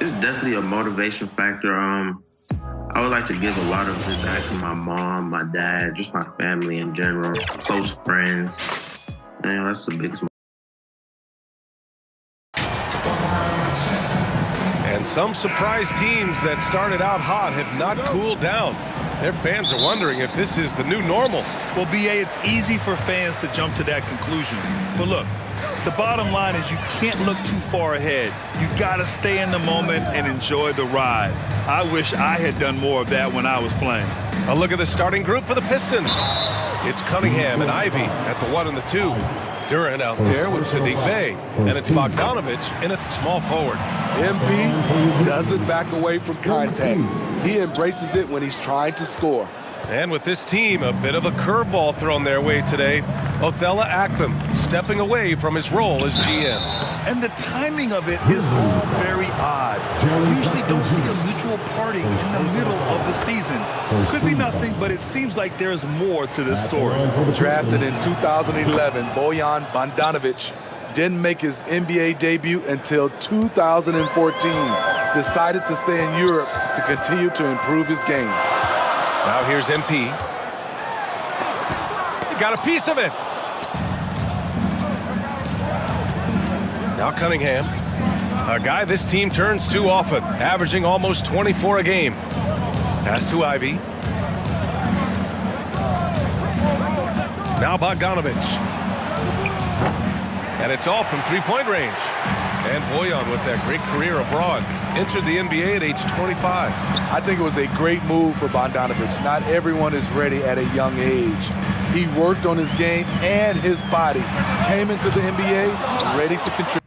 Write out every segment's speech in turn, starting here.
It's definitely a motivation factor. I would like to give a lot of it back to my mom, my dad, just my family in general, close friends. And that's the biggest one. And some surprise teams that started out hot have not cooled down. Their fans are wondering if this is the new normal. Well, B.A., it's easy for fans to jump to that conclusion. But look, the bottom line is you can't look too far ahead. You got to stay in the moment and enjoy the ride. I wish I had done more of that when I was playing. A look at the starting group for the Pistons. It's Cunningham and Ivy at the 1 and the 2. Duran out there with Sadiq Bey. And it's Bogdanovich in at small forward. MP doesn't back away from contact. He embraces it when he's trying to score. And with this team, a bit of a curveball thrown their way today. Othello Akpom stepping away from his role as GM. And the timing of it is all very odd. You usually don't see a mutual parting in the middle of the season. Could be nothing, but it seems like there's more to this story. Drafted in 2011, Bojan Bogdanovic didn't make his NBA debut until 2014. Decided to stay in Europe to continue to improve his game. Now here's MP. He got a piece of it. Now Cunningham, a guy this team turns to often, averaging almost 24 a game. Pass to Ivy. Now Bogdanovich. And it's all from three-point range. And Bojan with that great career abroad. Entered the NBA at age 25. I think it was a great move for Bogdanovich. Not everyone is ready at a young age. He worked on his game and his body. Came into the NBA ready to contribute.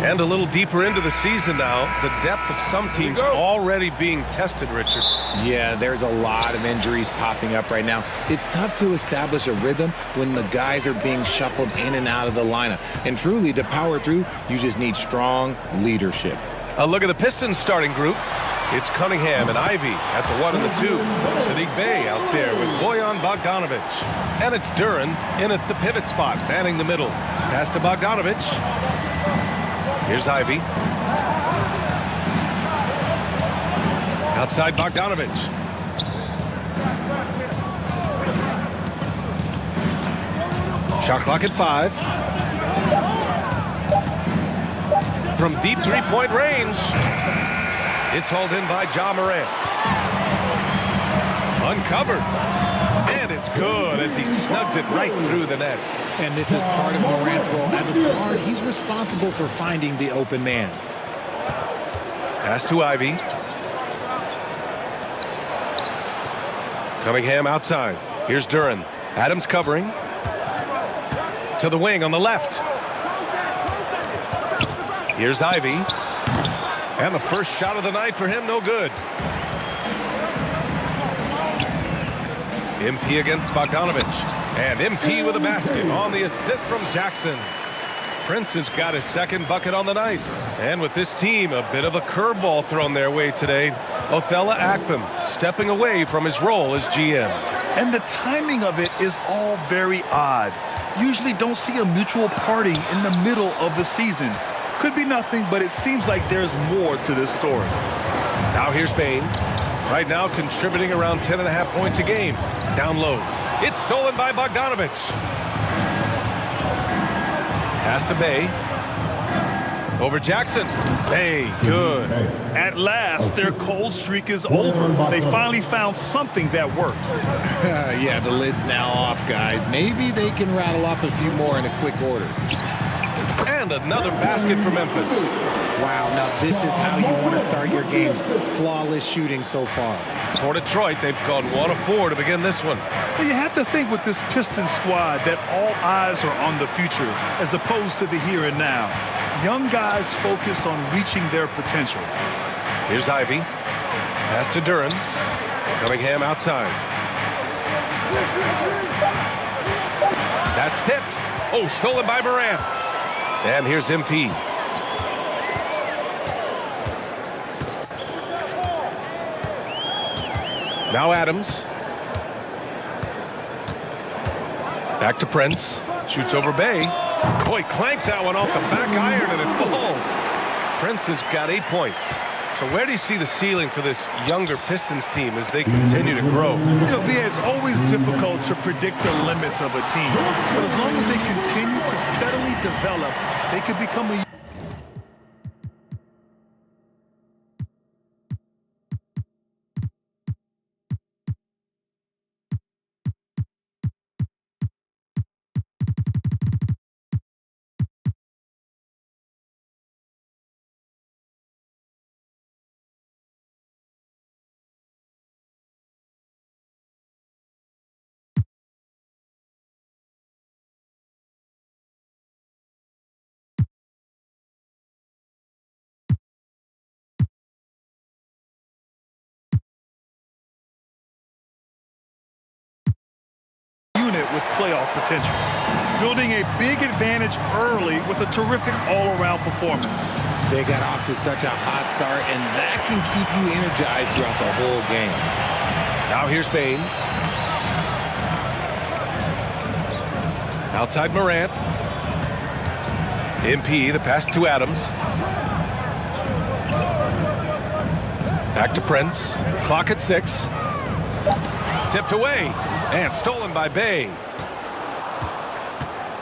And a little deeper into the season now, the depth of some teams already being tested, Richard. Yeah, there's a lot of injuries popping up right now. It's tough to establish a rhythm when the guys are being shuffled in and out of the lineup. And truly, to power through, you just need strong leadership. A look at the Pistons starting group. It's Cunningham and Ivy at the 1 and the 2. Sadiq Bey out there with Bojan Bogdanovich. And it's Duran in at the pivot spot, manning the middle. Pass to Bogdanovich. Here's Ivy. Outside Bogdanovich. Shot clock at 5. From deep three-point range. It's hauled in by Ja Morant. Uncovered. And it's good as he snugs it right through the net. And this is part of Morant's role. As a guard, he's responsible for finding the open man. Pass to Ivy. Cunningham outside. Here's Duran. Adams covering. To the wing on the left. Here's Ivy. And the first shot of the night for him, no good. MP against Bogdanovich. And MP with a basket on the assist from Jackson. Prince has got his second bucket on the night. And with this team, a bit of a curveball thrown their way today. Othello Akpom stepping away from his role as GM. And the timing of it is all very odd. Usually don't see a mutual parting in the middle of the season. Could be nothing, but it seems like there's more to this story. Now here's Bane. Right now contributing around 10.5 points a game. Down low. It's stolen by Bogdanovich. Pass to Bey. Over Jackson. Bey, good. At last, their cold streak is over. They finally found something that worked. Yeah, the lid's now off, guys. Maybe they can rattle off a few more in a quick order. And another basket for Memphis. Wow, now this is how you want to start your games. Flawless shooting so far. For Detroit, they've gone 1 of 4 to begin this one. Well, you have to think with this Pistons squad that all eyes are on the future as opposed to the here and now. Young guys focused on reaching their potential. Here's Ivy. Pass to Duran. Cunningham outside. That's tipped. Oh, stolen by Morant. And here's MP. Now Adams. Back to Prince. Shoots over Bay. Boy, clanks that one off the back iron and it falls. Prince has got 8 points. So where do you see the ceiling for this younger Pistons team as they continue to grow? You know, Via, it's always difficult to predict the limits of a team. But as long as they continue to steadily develop, they could become a unit with playoff potential. Building a big advantage early with a terrific all-around performance. They got off to such a hot start, and that can keep you energized throughout the whole game. Now here's Bain. Outside Morant. MP, the pass to Adams. Back to Prince. Clock at 6. Tipped away. And stolen by Bay.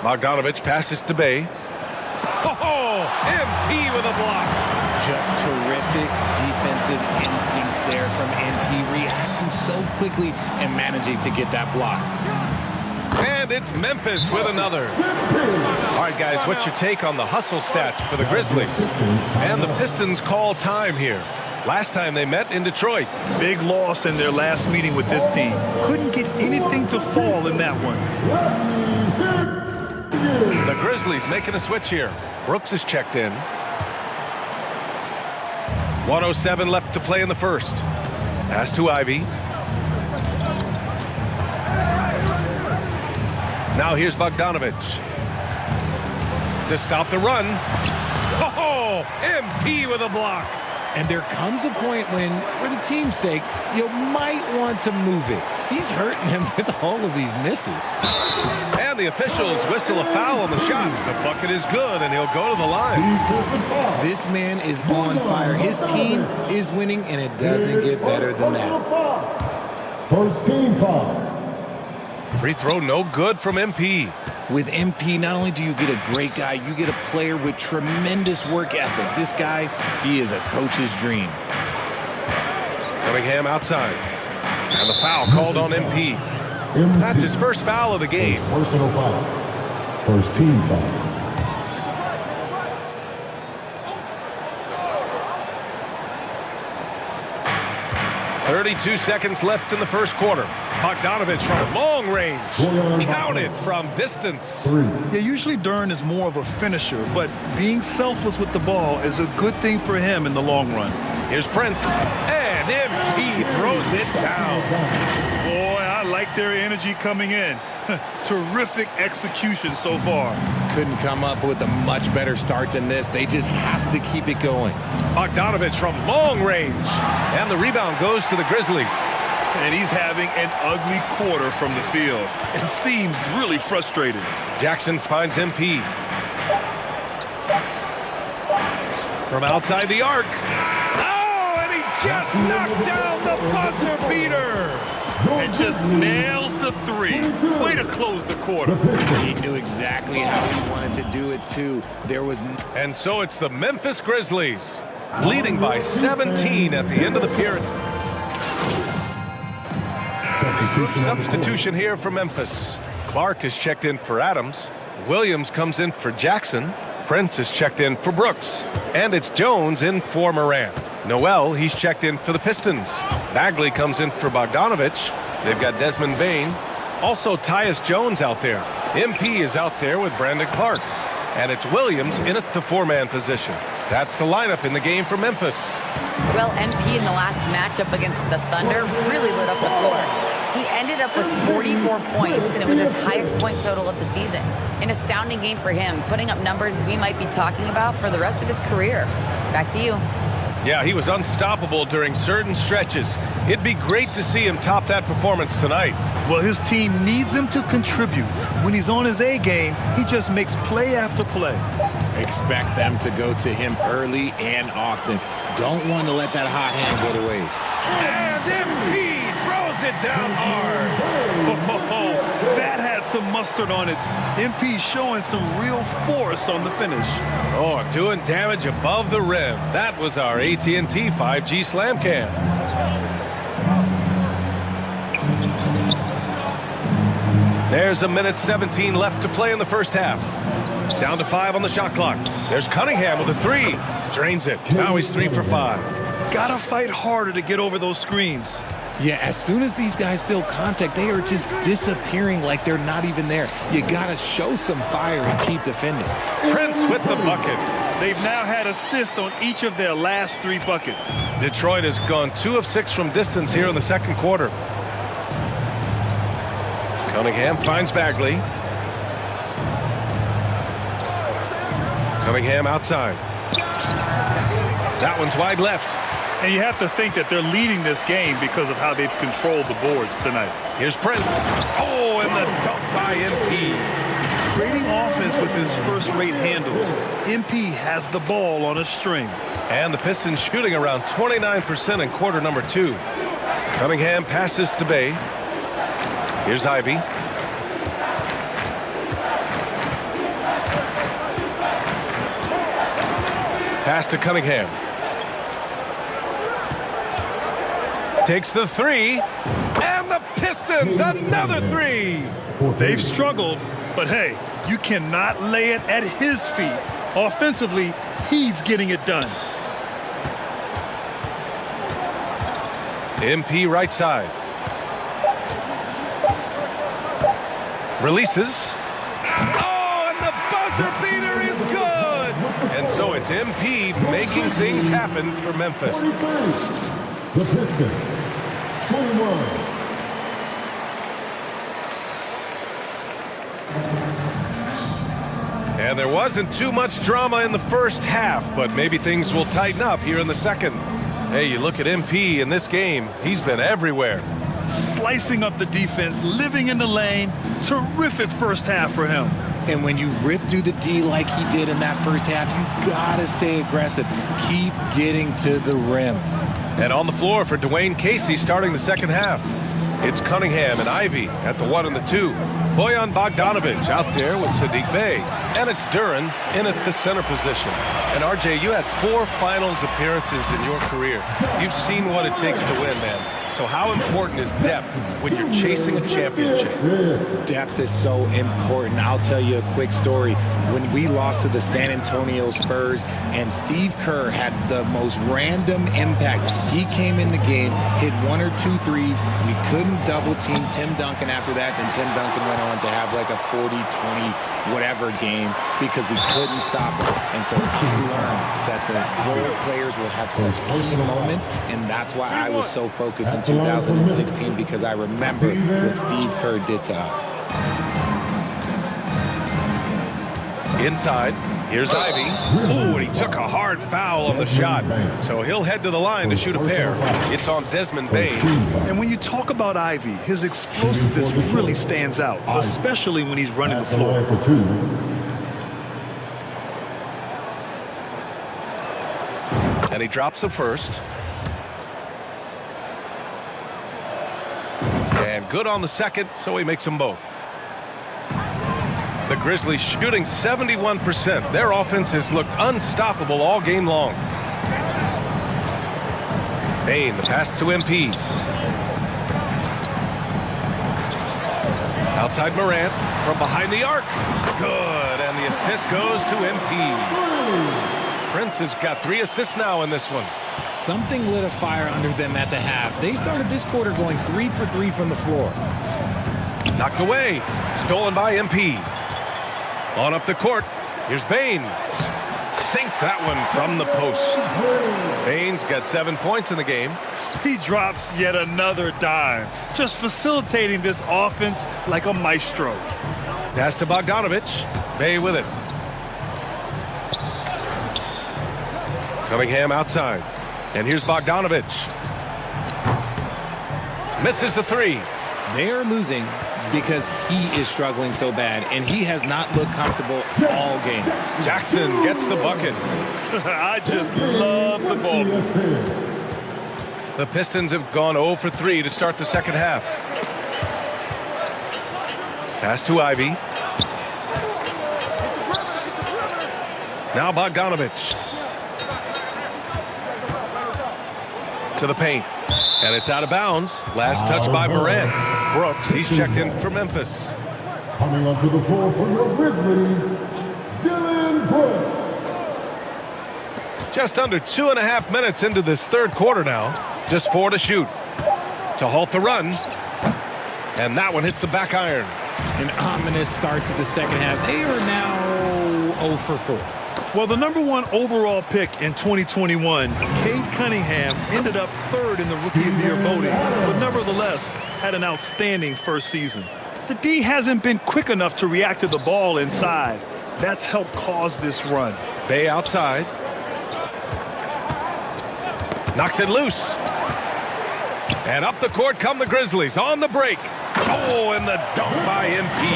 Bogdanovich passes to Bay. Oh, MP with a block. Just terrific defensive instincts there from MP, reacting so quickly and managing to get that block. And it's Memphis with another. All right, guys, what's your take on the hustle stats for the Grizzlies? And the Pistons call time here. Last time they met in Detroit. Big loss in their last meeting with this team. Couldn't get anything to fall in that one. The Grizzlies making a switch here. Brooks is checked in. 1:07 left to play in the first. Pass to Ivy. Now here's Bogdanovich. To stop the run. Oh, MP with a block. And there comes a point when, for the team's sake, you might want to move it. He's hurting them with all of these misses. And the officials whistle a foul on the shot. The bucket is good, and he'll go to the line. This man is on fire. His team is winning, and it doesn't get better than that. First team foul. Free throw no good from MP. With MP, not only do you get a great guy, you get a player with tremendous work ethic. This guy, he is a coach's dream. Cunningham outside. And the foul called on MP. That's his first foul of the game. Personal foul. First team foul. 32 seconds left in the first quarter. Bogdanovich from long range. Counted from distance. Yeah, usually Duran is more of a finisher, but being selfless with the ball is a good thing for him in the long run. Here's Prince. And MP throws it down. Boy, I like their energy coming in. Terrific execution so far. Couldn't come up with a much better start than this. They just have to keep it going. Bogdanovich from long range. And the rebound goes to the Grizzlies. And he's having an ugly quarter from the field and seems really frustrated. Jackson finds MP. From outside the arc. Oh, and he just knocked down the buzzer beater. And just nails the three. Way to close the quarter. He knew exactly how he wanted to do it, too. And so it's the Memphis Grizzlies, leading by 17 at the end of the period. Substitution here for Memphis. Clark is checked in for Adams. Williams comes in for Jackson. Prince is checked in for Brooks. And it's Jones in for Morant. Noel, he's checked in for the Pistons. Bagley comes in for Bogdanovich. They've got Desmond Bane. Also Tyus Jones out there. MP is out there with Brandon Clark. And it's Williams in at the four-man position. That's the lineup in the game for Memphis. Well, MP in the last matchup against the Thunder really lit up the floor. He ended up with 44 points, and it was his highest point total of the season. An astounding game for him, putting up numbers we might be talking about for the rest of his career. Back to you. Yeah, he was unstoppable during certain stretches. It'd be great to see him top that performance tonight. Well, his team needs him to contribute. When he's on his A game, he just makes play after play. Expect them to go to him early and often. Don't want to let that hot hand go to waste. And MP throws it down hard. That had some mustard on it. MP showing some real force on the finish. Oh, doing damage above the rim. That was our AT&T 5G Slam Cam. There's a minute 17 left to play in the first half. Down to 5 on the shot clock. There's Cunningham with a 3. Drains it. Now he's 3 for 5. Gotta fight harder to get over those screens. Yeah, as soon as these guys feel contact, they are just disappearing like they're not even there. You gotta show some fire and keep defending. Prince with the bucket. They've now had assists on each of their last 3 buckets. Detroit has gone 2 of 6 from distance here in the second quarter. Cunningham finds Bagley. Cunningham outside. That one's wide left. And you have to think that they're leading this game because of how they've controlled the boards tonight. Here's Prince. Oh, and the dunk by MP. Creating offense with his first-rate handles. MP has the ball on a string. And the Pistons shooting around 29% in quarter number 2. Cunningham passes to Bay. Here's Ivy. Pass to Cunningham. Takes the 3. And the Pistons, another 3. They've struggled, but hey, you cannot lay it at his feet. Offensively, he's getting it done. MP right side. Releases. Oh, and the buzzer beater is good. And so it's MP making things happen for Memphis. 23, the Pistons. 21. And there wasn't too much drama in the first half, but maybe things will tighten up here in the second. Hey, you look at MP in this game, he's been everywhere. Slicing up the defense, living in the lane. Terrific first half for him. And when you rip through the D like he did in that first half, you gotta stay aggressive. Keep getting to the rim. And on the floor for Dwayne Casey starting the second half. It's Cunningham and Ivy at the 1 and the 2. Bojan Bogdanovich out there with Sadiq Bey. And it's Duran in at the center position. And RJ, you had 4 finals appearances in your career. You've seen what it takes to win, man. So how important is depth when you're chasing a championship? Depth is so important. I'll tell you a quick story. When we lost to the San Antonio Spurs and Steve Kerr had the most random impact. He came in the game, hit 1 or 2 threes. We couldn't double team Tim Duncan after that. Then Tim Duncan went on to have like a 40, 20, whatever game because we couldn't stop him. And so I learned that the role players will have such key moments, and that's why I was so focused in 2016 because I remember what Steve Kerr did to us. Inside, here's Ivy. Ooh, and he took a hard foul on the shot. So he'll head to the line to shoot a pair. It's on Desmond Bane. And when you talk about Ivy, his explosiveness really stands out, especially when he's running the floor. For 2. And he drops the first. And good on the second, so he makes them both. The Grizzlies shooting 71%. Their offense has looked unstoppable all game long. Bane, the pass to MP. Outside Morant. from behind the arc. Good, and the assist goes to MP. Prince has got 3 assists now in this one. Something lit a fire under them at the half. They started this quarter going 3 for 3 from the floor. Knocked away. Stolen by MP. On up the court. Here's Bain. Sinks that one from the post. Bain's got 7 points in the game. He drops yet another dime, just facilitating this offense like a maestro. Pass to Bogdanovich. Bay with it. Cunningham outside. And here's Bogdanovich. Misses the 3. They are losing because he is struggling so bad, and he has not looked comfortable all game. Jackson gets the bucket. I just love the ball. The Pistons have gone 0 for 3 to start the second half. Pass to Ivy. Now Bogdanovich. To the paint. And it's out of bounds. Last touch by Morant. Brooks, he's checked in for Memphis. Coming onto the floor for your Grizzlies, Dylan Brooks. Just under 2.5 minutes into this third quarter now. Just 4 to shoot. To halt the run. And that one hits the back iron. An ominous start to the second half. They are now 0 for 4. Well, the #1 overall pick in 2021, Cade Cunningham, ended up 3rd in the Rookie of the Year voting, but nevertheless had an outstanding first season. The D hasn't been quick enough to react to the ball inside. That's helped cause this run. Bay outside. Knocks it loose. And up the court come the Grizzlies on the break. Oh, and the dunk by MP.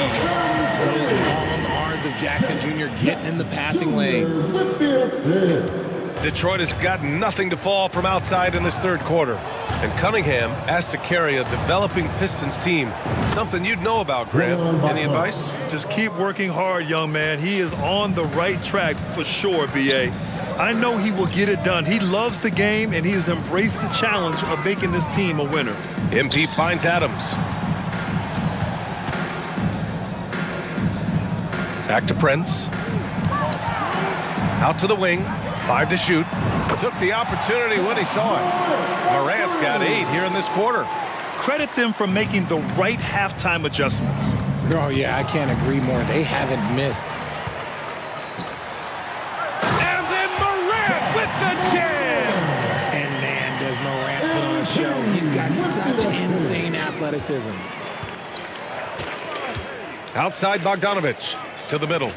Those long arms of Jackson Jr. getting in the passing lanes. Detroit has got nothing to fall from outside in this third quarter. And Cunningham asked to carry a developing Pistons team. Something you'd know about, Graham. Any advice? Just keep working hard, young man. He is on the right track for sure, B.A. I know he will get it done. He loves the game, and he has embraced the challenge of making this team a winner. MP finds Adams. Back to Prince. Out to the wing. 5 to shoot. Took the opportunity when he saw it. Morant's got 8 here in this quarter. Credit them for making the right halftime adjustments. Oh, yeah, I can't agree more. They haven't missed. And then Morant with the jam! And man, does Morant put on a show. He's got such insane athleticism. Outside Bogdanovich. To the middle.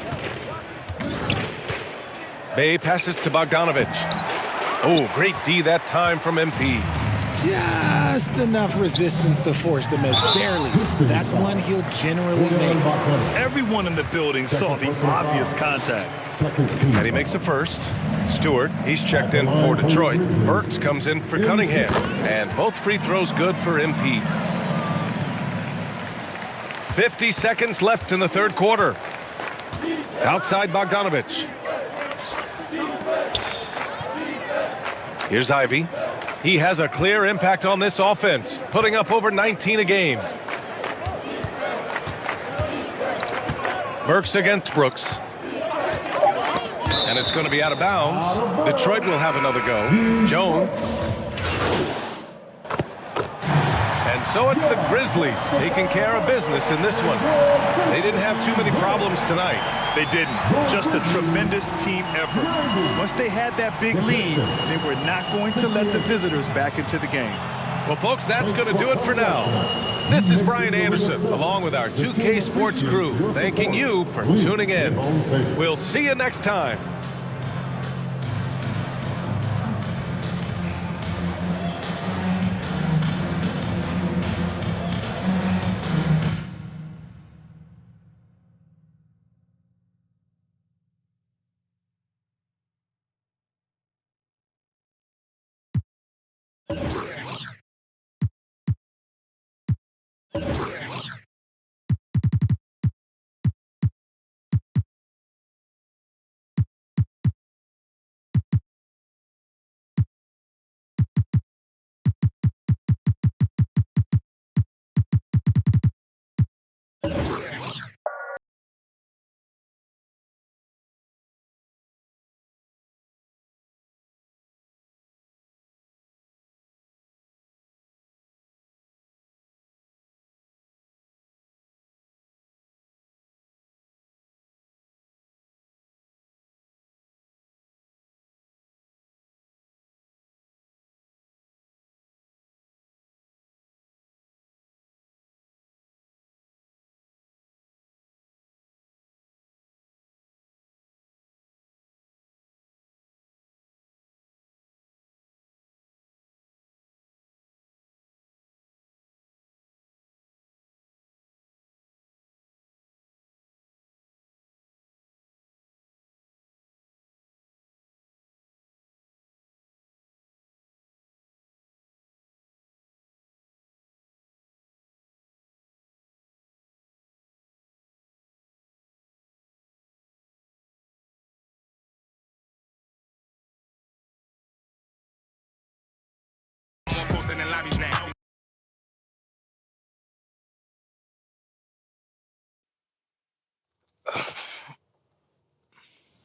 Bay passes to Bogdanovich. Oh, great D that time from MP. Just enough resistance to force the miss. Barely. That's one he'll generally make. Everyone in the building saw the obvious contact. And he makes the first. Stewart, he's checked in for Detroit. Burks comes in for Cunningham. And both free throws good for MP. 50 seconds left in the third quarter. Outside Bogdanovich. Here's Ivy. He has a clear impact on this offense, putting up over 19 a game. Burks against Brooks. And it's going to be out of bounds. Detroit will have another go. Jones. And so it's the Grizzlies taking care of business in this one. They didn't have too many problems tonight. They didn't. Just a tremendous team effort. Once they had that big lead, they were not going to let the visitors back into the game. Well, folks, that's going to do it for now. This is Brian Anderson, along with our 2K Sports crew, thanking you for tuning in. We'll see you next time.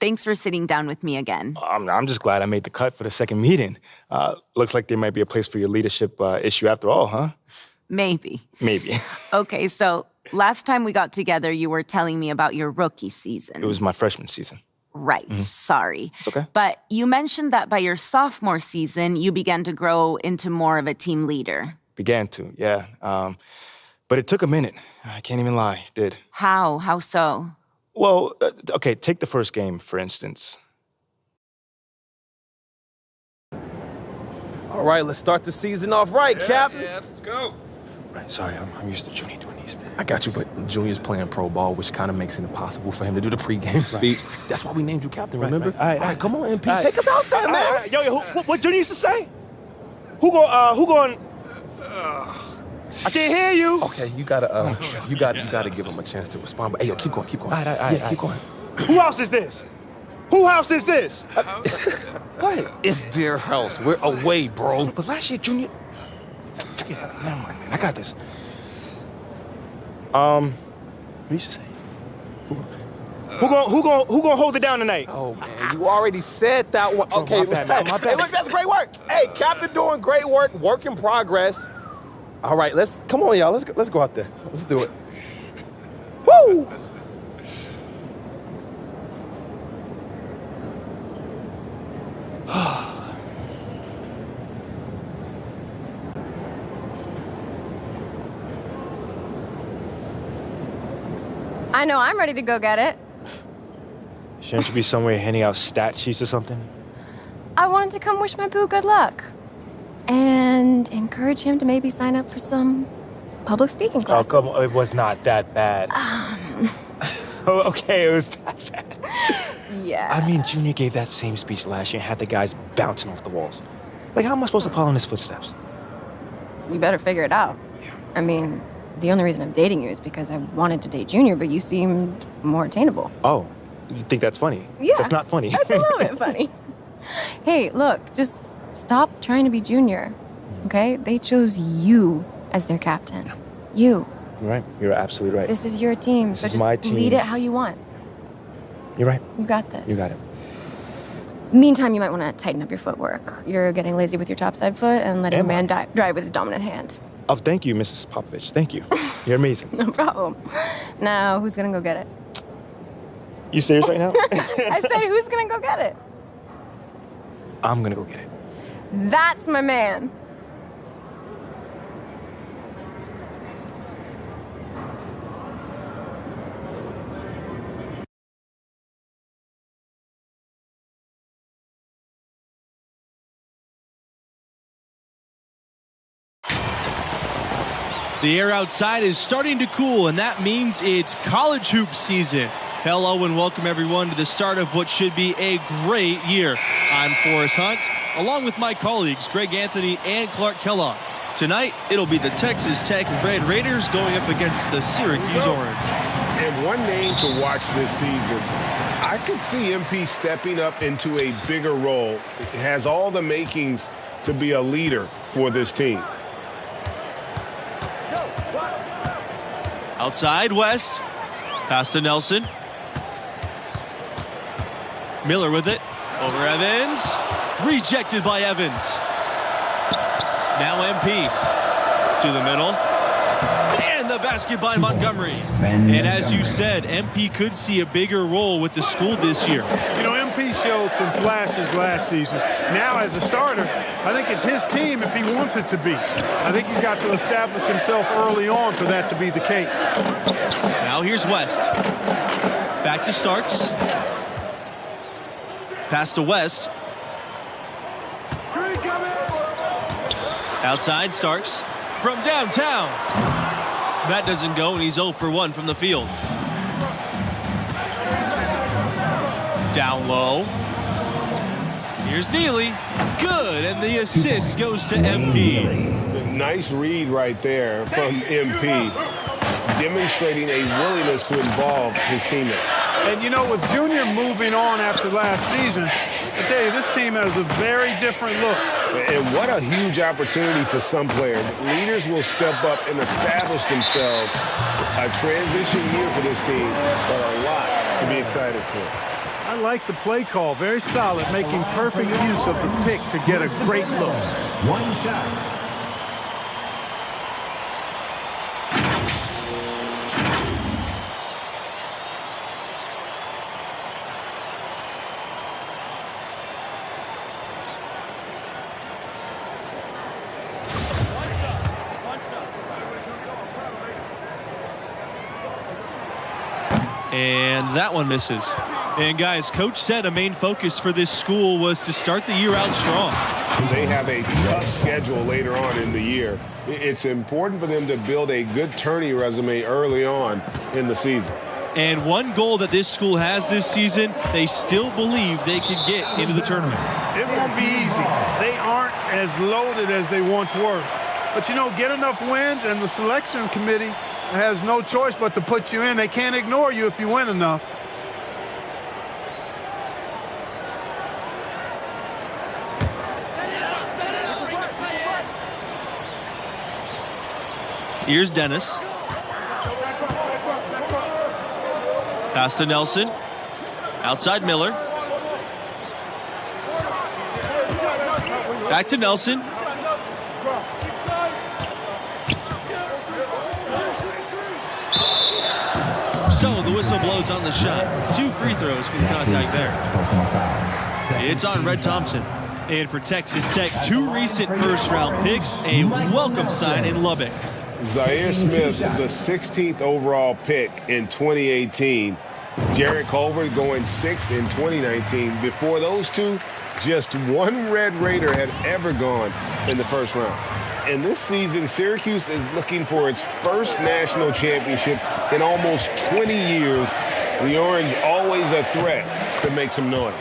Thanks for sitting down with me again. I'm just glad I made the cut for the second meeting. Looks like there might be a place for your leadership issue after all, huh? Maybe. Maybe. Okay, so last time we got together, you were telling me about your rookie season. It was my freshman season. Right, sorry. It's okay. But you mentioned that by your sophomore season, you began to grow into more of a team leader. Began to, yeah. But it took a minute. I can't even lie, it did. How? How so? Well, okay, take the first game, for instance. All right, let's start the season off right, Cap. Yeah, let's go. Right, sorry, I'm used to Junior doing these, man. I got you, but Junior's playing pro ball, which kind of makes it impossible for him to do the pregame speech. That's why we named you captain, remember? All right, come on, MP, take us out there, man. Yo, what Junior used to say? Who going? I can't hear you. Okay, you gotta give him a chance to respond. But hey, yo, keep going. All right. Keep going. Who house is this? Who house is this? What? It's their house. We're away, bro. But last year, Junior... Forget it. Never mind, man. I got this. What you should say? Who gonna hold it down tonight? Oh man, you already said that one. Okay, my bad, man. My bad. Hey, look, that's great work. Hey, Captain doing great work. Work in progress. All right, come on, y'all. Let's go out there. Let's do it. Woo! I know I'm ready to go get it. Shouldn't you be somewhere handing out stat sheets or something? I wanted to come wish my boo good luck. And encourage him to maybe sign up for some public speaking classes. Oh, come on. It was not that bad. Okay, it was that bad. Yeah. I mean, Junior gave that same speech last year and had the guys bouncing off the walls. Like, how am I supposed to follow in his footsteps? You better figure it out. I mean, the only reason I'm dating you is because I wanted to date Junior, but you seemed more attainable. Oh, you think that's funny? Yeah. That's not funny. That's a little bit funny. Hey, look, just stop trying to be Junior, okay? They chose you as their captain. You. You're right. You're absolutely right. This is your team, so is just my team. lead it how you want. You're right. You got this. You got it. Meantime, you might want to tighten up your footwork. You're getting lazy with your topside foot and letting a man drive with his dominant hand. Oh, thank you, Mrs. Popovich. Thank you. You're amazing. No problem. Now, who's going to go get it? You serious right now? I said, who's going to go get it? I'm gonna go get it. That's my man. The air outside is starting to cool, and that means it's college hoop season. Hello and welcome everyone to the start of what should be a great year. I'm Forrest Hunt, along with my colleagues Greg Anthony and Clark Kellogg. Tonight, it'll be the Texas Tech Red Raiders going up against the Syracuse Orange. And one name to watch this season, I could see MP stepping up into a bigger role. It has all the makings to be a leader for this team. Outside, West. Pass to Nelson. Miller with it. Over Evans. Rejected by Evans. Now MP. To the middle. And the basket by Montgomery. And as you said, MP could see a bigger role with the school this year. You know, MP showed some flashes last season. Now, as a starter, I think it's his team if he wants it to be. I think he's got to establish himself early on for that to be the case. Now here's West. Back to Starks. Pass to West. Outside, Starks. From downtown. That doesn't go, and he's 0 for 1 from the field. Down low. Here's Neely. Good, and the assist goes to MP. Nice read right there from MP, demonstrating a willingness to involve his teammate. And, you know, with Junior moving on after last season, I tell you, this team has a very different look. And what a huge opportunity for some players. Leaders will step up and establish themselves. A transition year for this team, but a lot to be excited for. I I like the play call. Very solid, making perfect use of the pick to get a great look. One shot. And that one misses. And guys, Coach said a main focus for this school was to start the year out strong. They have a tough schedule later on in the year. It's important for them to build a good tourney resume early on in the season. And one goal that this school has this season, they still believe they can get into the tournament. It won't be easy. They aren't as loaded as they once were. But, you know, get enough wins, and the selection committee has no choice but to put you in. They can't ignore you if you win enough. Here's Dennis. Pass to Nelson. Outside Miller. Back to Nelson. So the whistle blows on the shot. 2 free throws for the contact there. It's on Red Thompson. And for Texas Tech, 2 recent first-round picks, a welcome sign in Lubbock. Zaire Smith, the 16th overall pick in 2018. Jarrett Culver going 6th in 2019. Before those two, just one Red Raider had ever gone in the first round. And this season, Syracuse is looking for its first national championship in almost 20 years. The Orange always a threat to make some noise.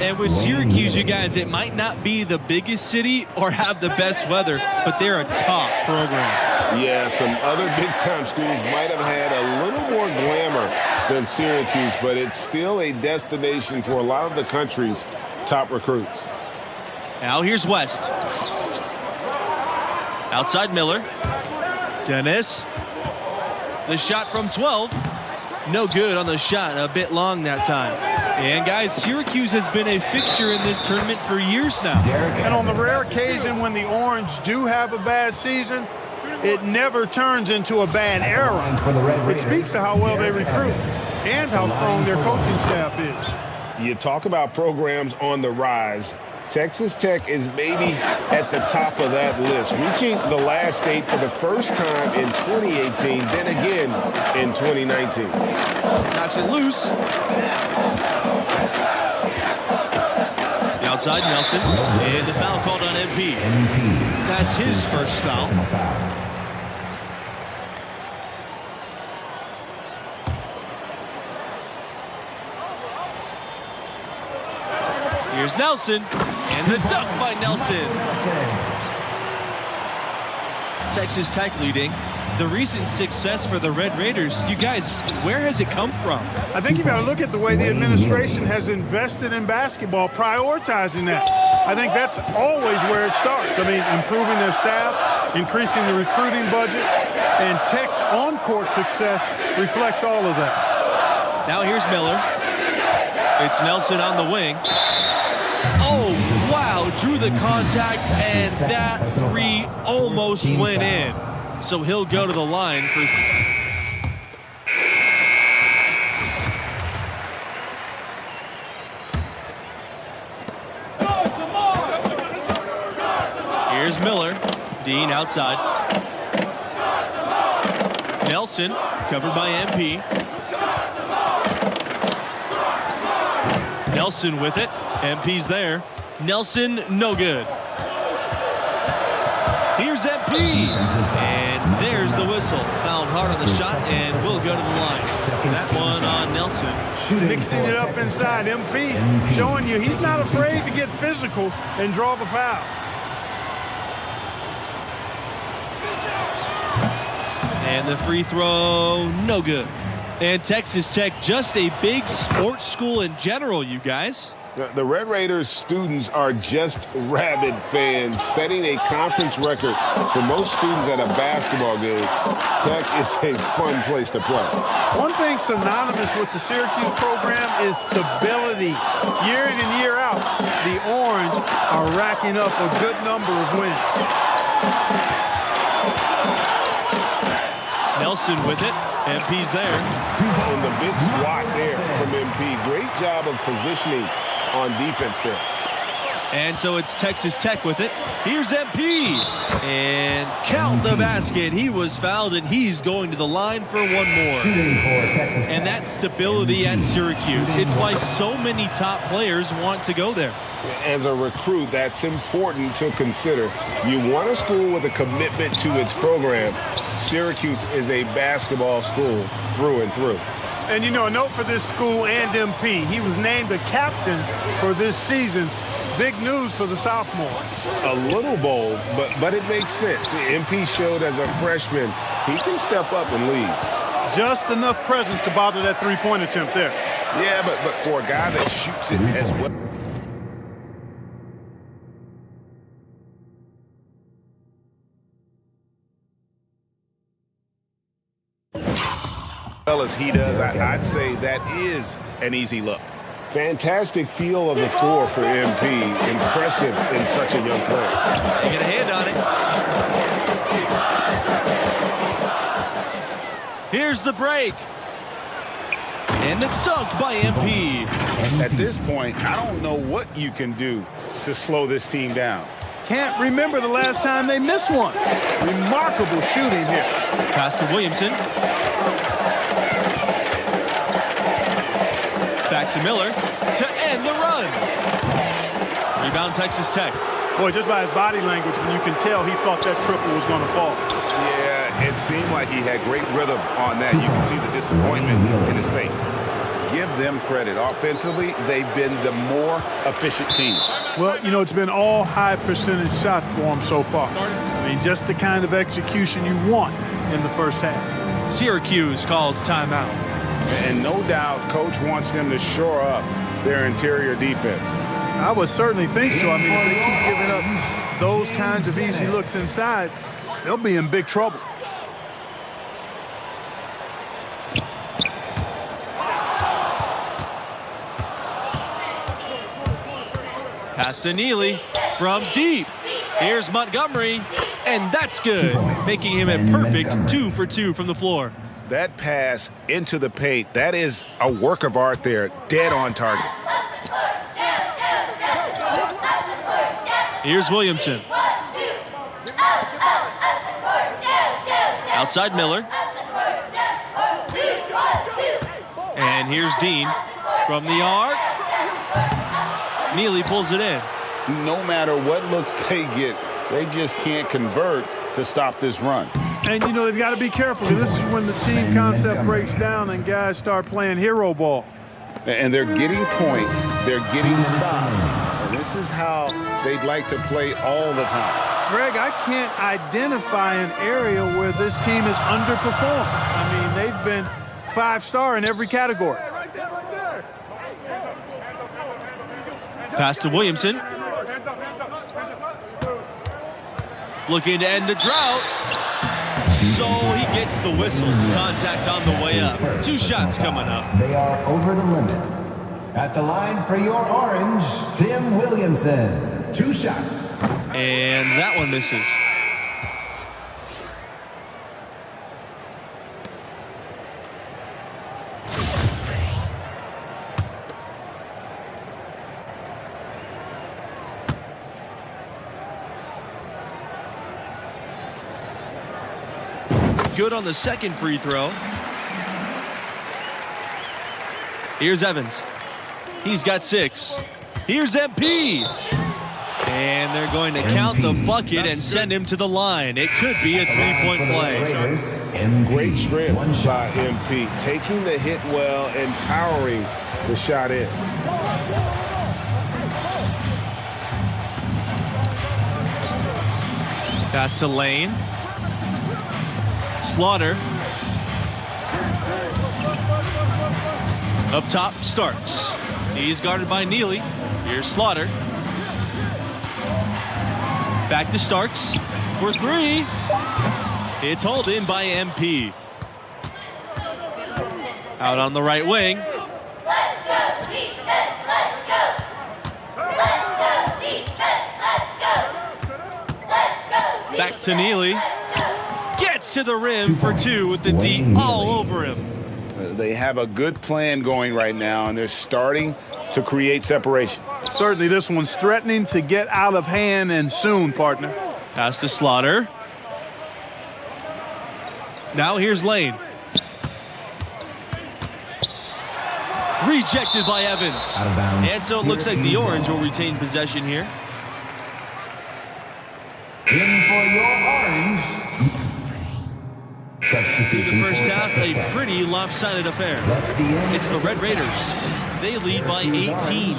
And with Syracuse, you guys, it might not be the biggest city or have the best weather, but they're a top program. Yeah, some other big-time schools might have had a little more glamour than Syracuse, but it's still a destination for a lot of the country's top recruits. Now here's West. Outside Miller. Dennis. The shot from 12. No good on the shot. A bit long that time. And guys, Syracuse has been a fixture in this tournament for years now. And on the rare occasion when the Orange do have a bad season, it never turns into a bad era. It speaks to how well they recruit and how strong their coaching staff is. You talk about programs on the rise. Texas Tech is maybe at the top of that list, reaching the last 8 for the first time in 2018, then again in 2019. Knocks it loose. The outside Nelson, and the foul called on MP. That's his first foul. Here's Nelson, and the dunk by Nelson. Texas Tech leading. The recent success for the Red Raiders, you guys, where has it come from? I think you've got to look at the way the administration has invested in basketball, prioritizing that. I think that's always where it starts. I mean, improving their staff, increasing the recruiting budget, and Tech's on-court success reflects all of that. Now here's Miller. It's Nelson on the wing. Oh, wow, drew the contact, and that 3 almost went in. So he'll go to the line for... Here's Miller. Dean outside. Nelson, covered by MP. Nelson with it. MP's there. Nelson, no good. Here's MP. And there's the whistle. Fouled hard on the shot, and we'll go to the line. That one on Nelson. Mixing it up inside. MP showing you he's not afraid to get physical and draw the foul. And the free throw, no good. And Texas Tech, just a big sports school in general, you guys. The Red Raiders students are just rabid fans, setting a conference record for most students at a basketball game. Tech is a fun place to play. One thing synonymous with the Syracuse program is stability. Year in and year out, the Orange are racking up a good number of wins. Nelson with it. MP's there. And the big swat there from MP. Great job of positioning on defense there. And so it's Texas Tech with it. Here's MP. And count the basket. He was fouled, and he's going to the line for one more. And that's stability at Syracuse. It's why so many top players want to go there. As a recruit, that's important to consider. You want a school with a commitment to its program. Syracuse is a basketball school through and through. And, you know, a note for this school and MP. He was named a captain for this season. Big news for the sophomore. A little bold, but it makes sense. MP showed as a freshman he can step up and lead. Just enough presence to bother that three-point attempt there. Yeah, but for a guy that shoots it as well. Well as he does, I'd say that is an easy look. Fantastic feel of the floor for MP. Impressive in such a young player. You get a hand on it. Here's the break. And the dunk by MP. At this point, I don't know what you can do to slow this team down. Can't remember the last time they missed one. Remarkable shooting here. Pass to Williamson. Back to Miller to end the run. Rebound Texas Tech. Boy, just by his body language, you can tell he thought that triple was going to fall. Yeah, it seemed like he had great rhythm on that. You can see the disappointment in his face. Give them credit. Offensively, they've been the more efficient team. Well, you know, it's been all high percentage shots for them so far. I mean, just the kind of execution you want in the first half. Syracuse calls timeout. And no doubt, Coach wants them to shore up their interior defense. I would certainly think so. I mean, if they keep giving up those kinds of easy looks inside, they'll be in big trouble. Pass to Neely from deep. Here's Montgomery, and that's good, making him a perfect 2 for 2 from the floor. That pass into the paint, that is a work of art there, dead on target. Here's Williamson. Outside Miller. And here's Dean from the arc. Neely pulls it in. No matter what looks they get, they just can't convert to stop this run. And, you know, they've got to be careful. This is when the team concept breaks down and guys start playing hero ball. And they're getting points. They're getting stops. And this is how they'd like to play all the time. Greg, I can't identify an area where this team has underperformed. I mean, they've been 5-star in every category. Pass to Williamson. Looking to end the drought. So he gets the whistle. Contact on the way up. 2 shots coming up. They are over the limit. At the line for your Orange, Tim Williamson. 2 shots. And that one misses. Good on the second free throw. Here's Evans. He's got 6. Here's MP. And they're going to count the bucket and send him to the line. It could be a 3-point play. Great strip by MP. Taking the hit well and powering the shot in. Pass to Lane. Slaughter. Up top, Starks. He's guarded by Neely. Here's Slaughter. Back to Starks for three. It's hauled in by MP. Out on the right wing. Back to Neely. Gets to the rim for two with the D all over him. They have a good plan going right now, and they're starting to create separation. Certainly this one's threatening to get out of hand, and soon, partner. Pass to Slaughter. Now here's Lane. Rejected by Evans. Out of bounds. And so it looks like the Orange will retain possession here. In for your Orange. Substitution. The first half, a pretty lopsided affair. It's the Red Raiders. They lead by 18.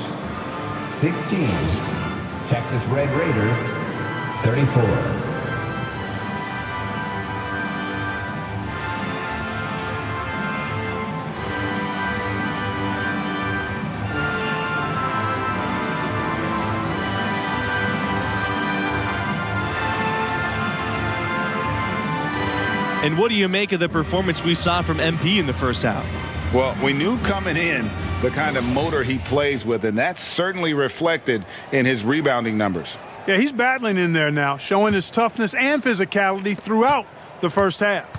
16. Texas Red Raiders, 34. And what do you make of the performance we saw from MP in the first half? Well, we knew coming in the kind of motor he plays with, and that's certainly reflected in his rebounding numbers. Yeah, he's battling in there now, showing his toughness and physicality throughout the first half.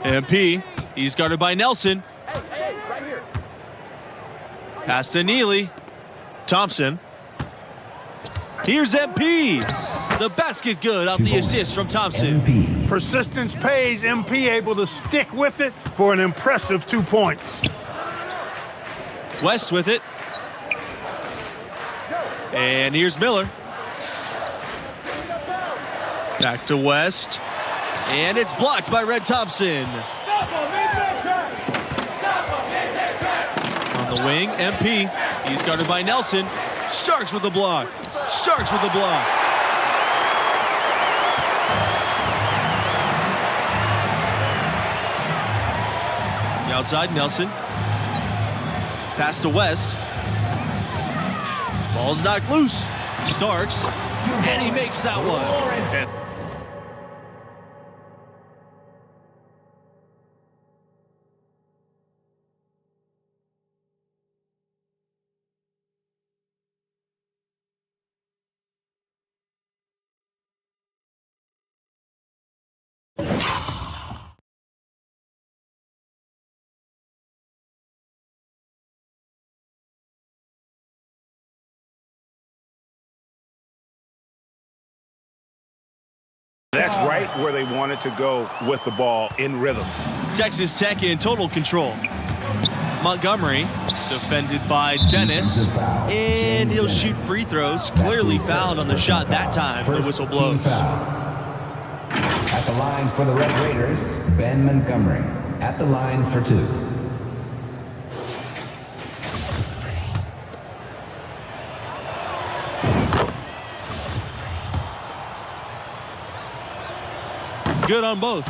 MP, he's guarded by Nelson. Pass to Neely. Thompson. Here's MP. The basket good off the assist from Thompson. MP. Persistence pays. MP able to stick with it for an impressive 2 points. West with it. And here's Miller. Back to West. And it's blocked by Red Thompson. On the wing, MP. He's guarded by Nelson. Starks with the block. Starks with the block. The outside, Nelson. Pass to West. Ball's knocked loose. Starks. And he makes that one. That's right where they wanted to go with the ball, in rhythm. Texas Tech in total control. Montgomery defended by Dennis, and he'll shoot free throws. Clearly fouled on the shot that time. The whistle blows. At the line for the Red Raiders, Ben Montgomery. At the line for two. Good on both.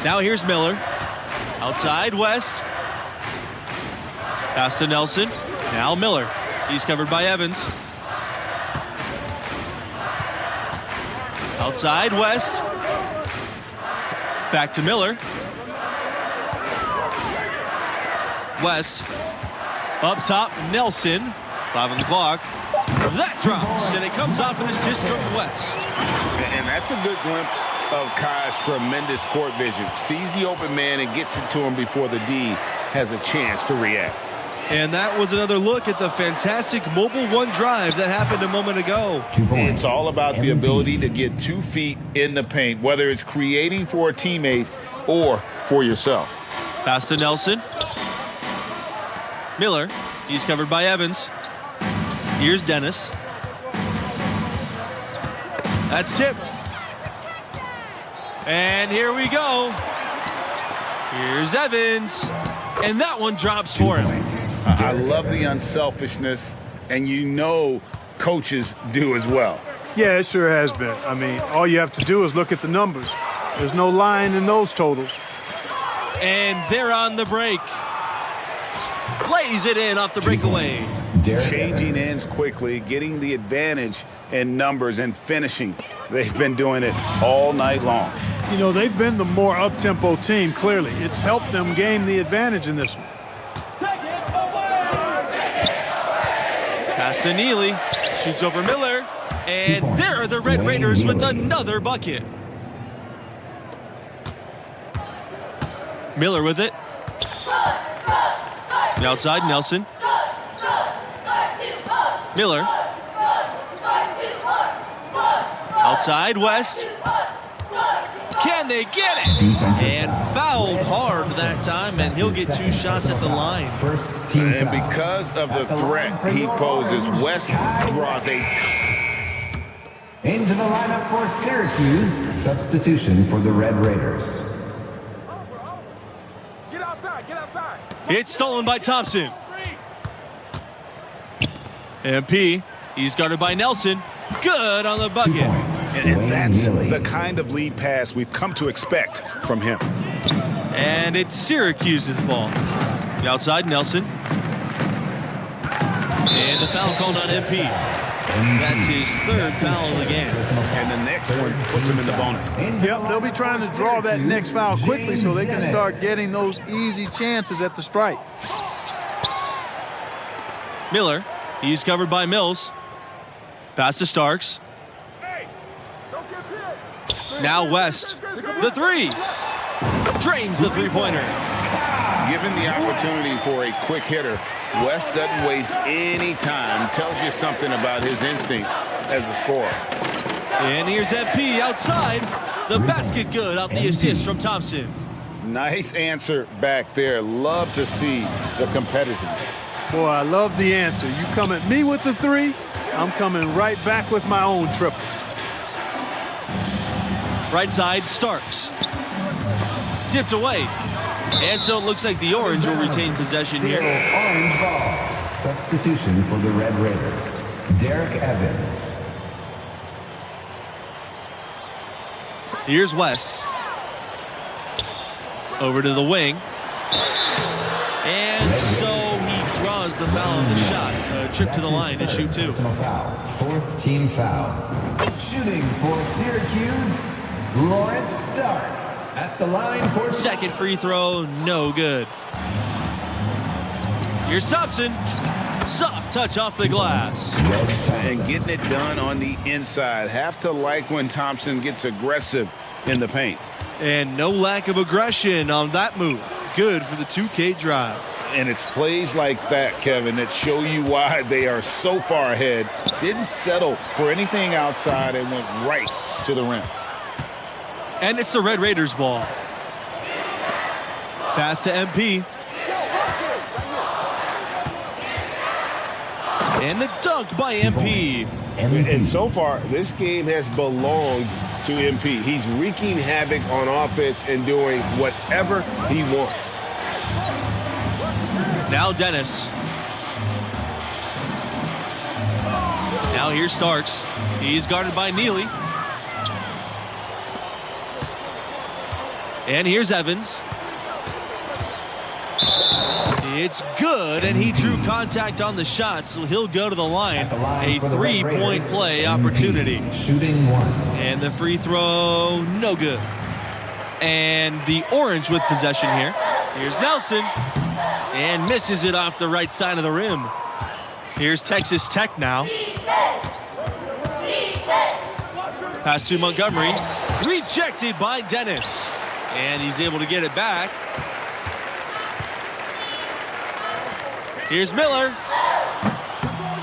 Now here's Miller. Outside, West. Pass to Nelson. Now Miller. He's covered by Evans. Outside, West. Back to Miller. West. Up top, Nelson. 5 on the clock. That drops, and it comes off an assist from West. And that's a good glimpse of Kai's tremendous court vision. Sees the open man and gets it to him before the D has a chance to react. And that was another look at the fantastic mobile one drive that happened a moment ago. It's all about the ability to get 2 feet in the paint, whether it's creating for a teammate or for yourself. Pass to Nelson. Miller. He's covered by Evans. Here's Dennis. That's tipped. And here we go. Here's Evans. And that one drops for him. I love the unselfishness, and you know coaches do as well. Yeah, it sure has been. I mean, all you have to do is look at the numbers. There's no lying in those totals. And they're on the break. Plays it in off the breakaway. Changing ends quickly, getting the advantage in numbers and finishing. They've been doing it all night long. You know, they've been the more up-tempo team, clearly. It's helped them gain the advantage in this one. Pass to Neely. Shoots over Miller. And there are the Red Raiders with another bucket. Miller with it. The outside, Nelson. Miller. Outside, West. Can they get it? And fouled hard that time, and he'll get 2 shots at the line. And because of the threat he poses, West draws a... Into the lineup for Syracuse. Substitution for the Red Raiders. It's stolen by Thompson. MP, he's guarded by Nelson. Good on the bucket. And that's the kind of lead pass we've come to expect from him. And it's Syracuse's ball. The outside, Nelson. And the foul called on MP. That's his 3rd foul of the game. And the next one puts him in the bonus. Yep, they'll be trying to draw that next foul quickly so they can start getting those easy chances at the strike. Miller, he's covered by Mills. Pass to Starks. Now West. The 3. Drains the 3-pointer. Given the opportunity for a quick hitter, West doesn't waste any time. Tells you something about his instincts as a scorer. And here's MP outside. The basket good off the assist from Thompson. Nice answer back there. Love to see the competitiveness. Boy, I love the answer. You come at me with the 3, I'm coming right back with my own triple. Right side, Starks. Tipped away. And so it looks like the Orange will retain possession here. Orange ball. Substitution for the Red Raiders. Derek Evans. Here's West. Over to the wing. And so he draws the foul on the shot. A trip to the line to shoot 2. Foul. 4th team foul. Shooting for Syracuse, Lawrence Starks. At the line for 2nd free throw, no good. Here's Thompson. Soft touch off the glass. And getting it done on the inside. Have to like when Thompson gets aggressive in the paint. And no lack of aggression on that move. Good for the 2K drive. And it's plays like that, Kevin, that show you why they are so far ahead. Didn't settle for anything outside and went right to the rim. And it's the Red Raiders ball. Pass to MP. And the dunk by MP. And so far, this game has belonged to MP. He's wreaking havoc on offense and doing whatever he wants. Now Dennis. Now here's Starks. He's guarded by Neely. And here's Evans. It's good, and he drew contact on the shot, so he'll go to the line. A 3-point play opportunity. Shooting 1. And the free throw, no good. And the Orange with possession here. Here's Nelson. And misses it off the right side of the rim. Here's Texas Tech now. Pass to Montgomery. Rejected by Dennis. And he's able to get it back. Here's Miller.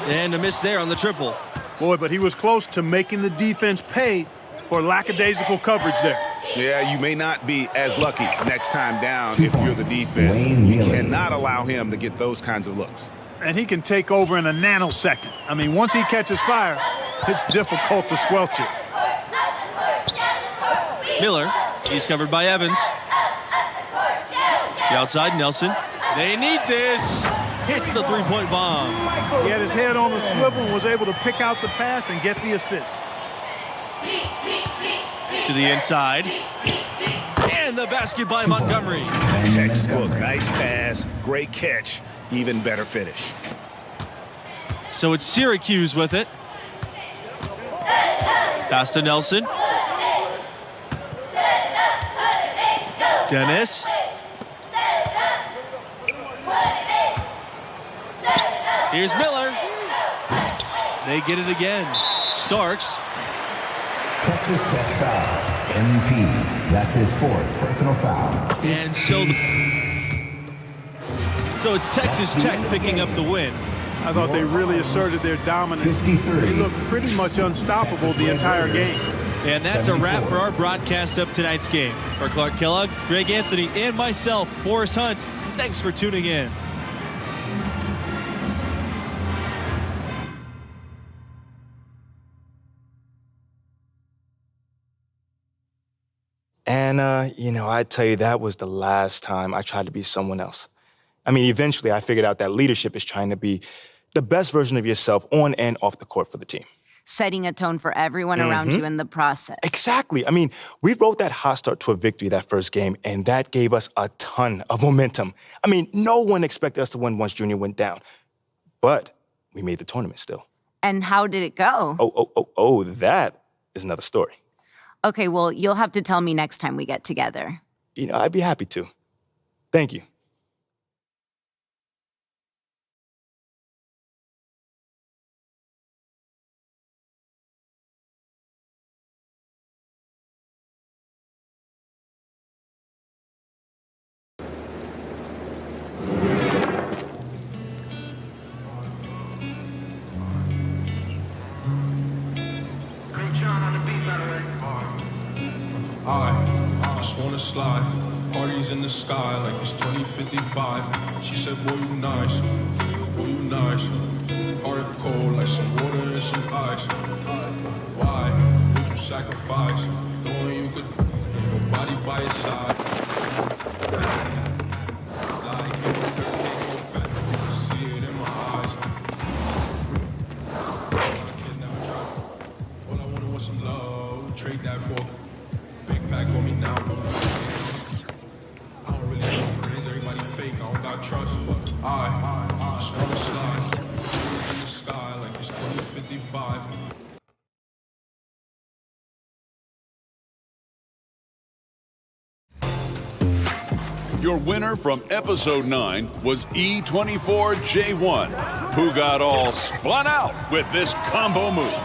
And a miss there on the triple. Boy, but he was close to making the defense pay for lackadaisical coverage there. Yeah, you may not be as lucky next time down if you're the defense. You cannot allow him to get those kinds of looks. And he can take over in a nanosecond. I mean, once he catches fire, it's difficult to squelch it. Miller, he's covered by Evans. The outside, Nelson. They need this. Hits the 3-point bomb. He had his head on the swivel and was able to pick out the pass and get the assist. To the inside. the basket by Montgomery. Textbook, nice pass, great catch, even better finish. So it's Syracuse with it. Pass to Nelson. Dennis. Here's Miller. They get it again. Starks. Texas Tech foul. MP. That's his 4th personal foul. And so it's Texas Tech picking up the win. I thought they really asserted their dominance. 53. They looked pretty much unstoppable the entire game. And that's 74. A wrap for our broadcast of tonight's game. For Clark Kellogg, Greg Anthony, and myself, Forrest Hunt, thanks for tuning in. And, I tell you, that was the last time I tried to be someone else. I mean, eventually I figured out that leadership is trying to be the best version of yourself on and off the court for the team. Setting a tone for everyone around you in the process. Exactly. I mean, we wrote that hot start to a victory that first game, and that gave us a ton of momentum. I mean, no one expected us to win once Junior went down. But we made the tournament still. And how did it go? Oh, that is another story. Okay, well, you'll have to tell me next time we get together. I'd be happy to. Thank you. I just wanna slide. Parties in the sky like it's 2055. She said, boy, you nice. Boy, you nice. Heart cold like some water and some ice. Why would you sacrifice? Knowing you could, ain't nobody by your side. Like you ain't go back. You can see it in my eyes. I can never try. All I wanted was some love. Trade that for big back on me now. I don't really have friends, everybody fake, I don't got trust, but I just wanna slide in the sky like it's 2055. Your winner from episode 9 was E24J1, who got all spun out with this combo move.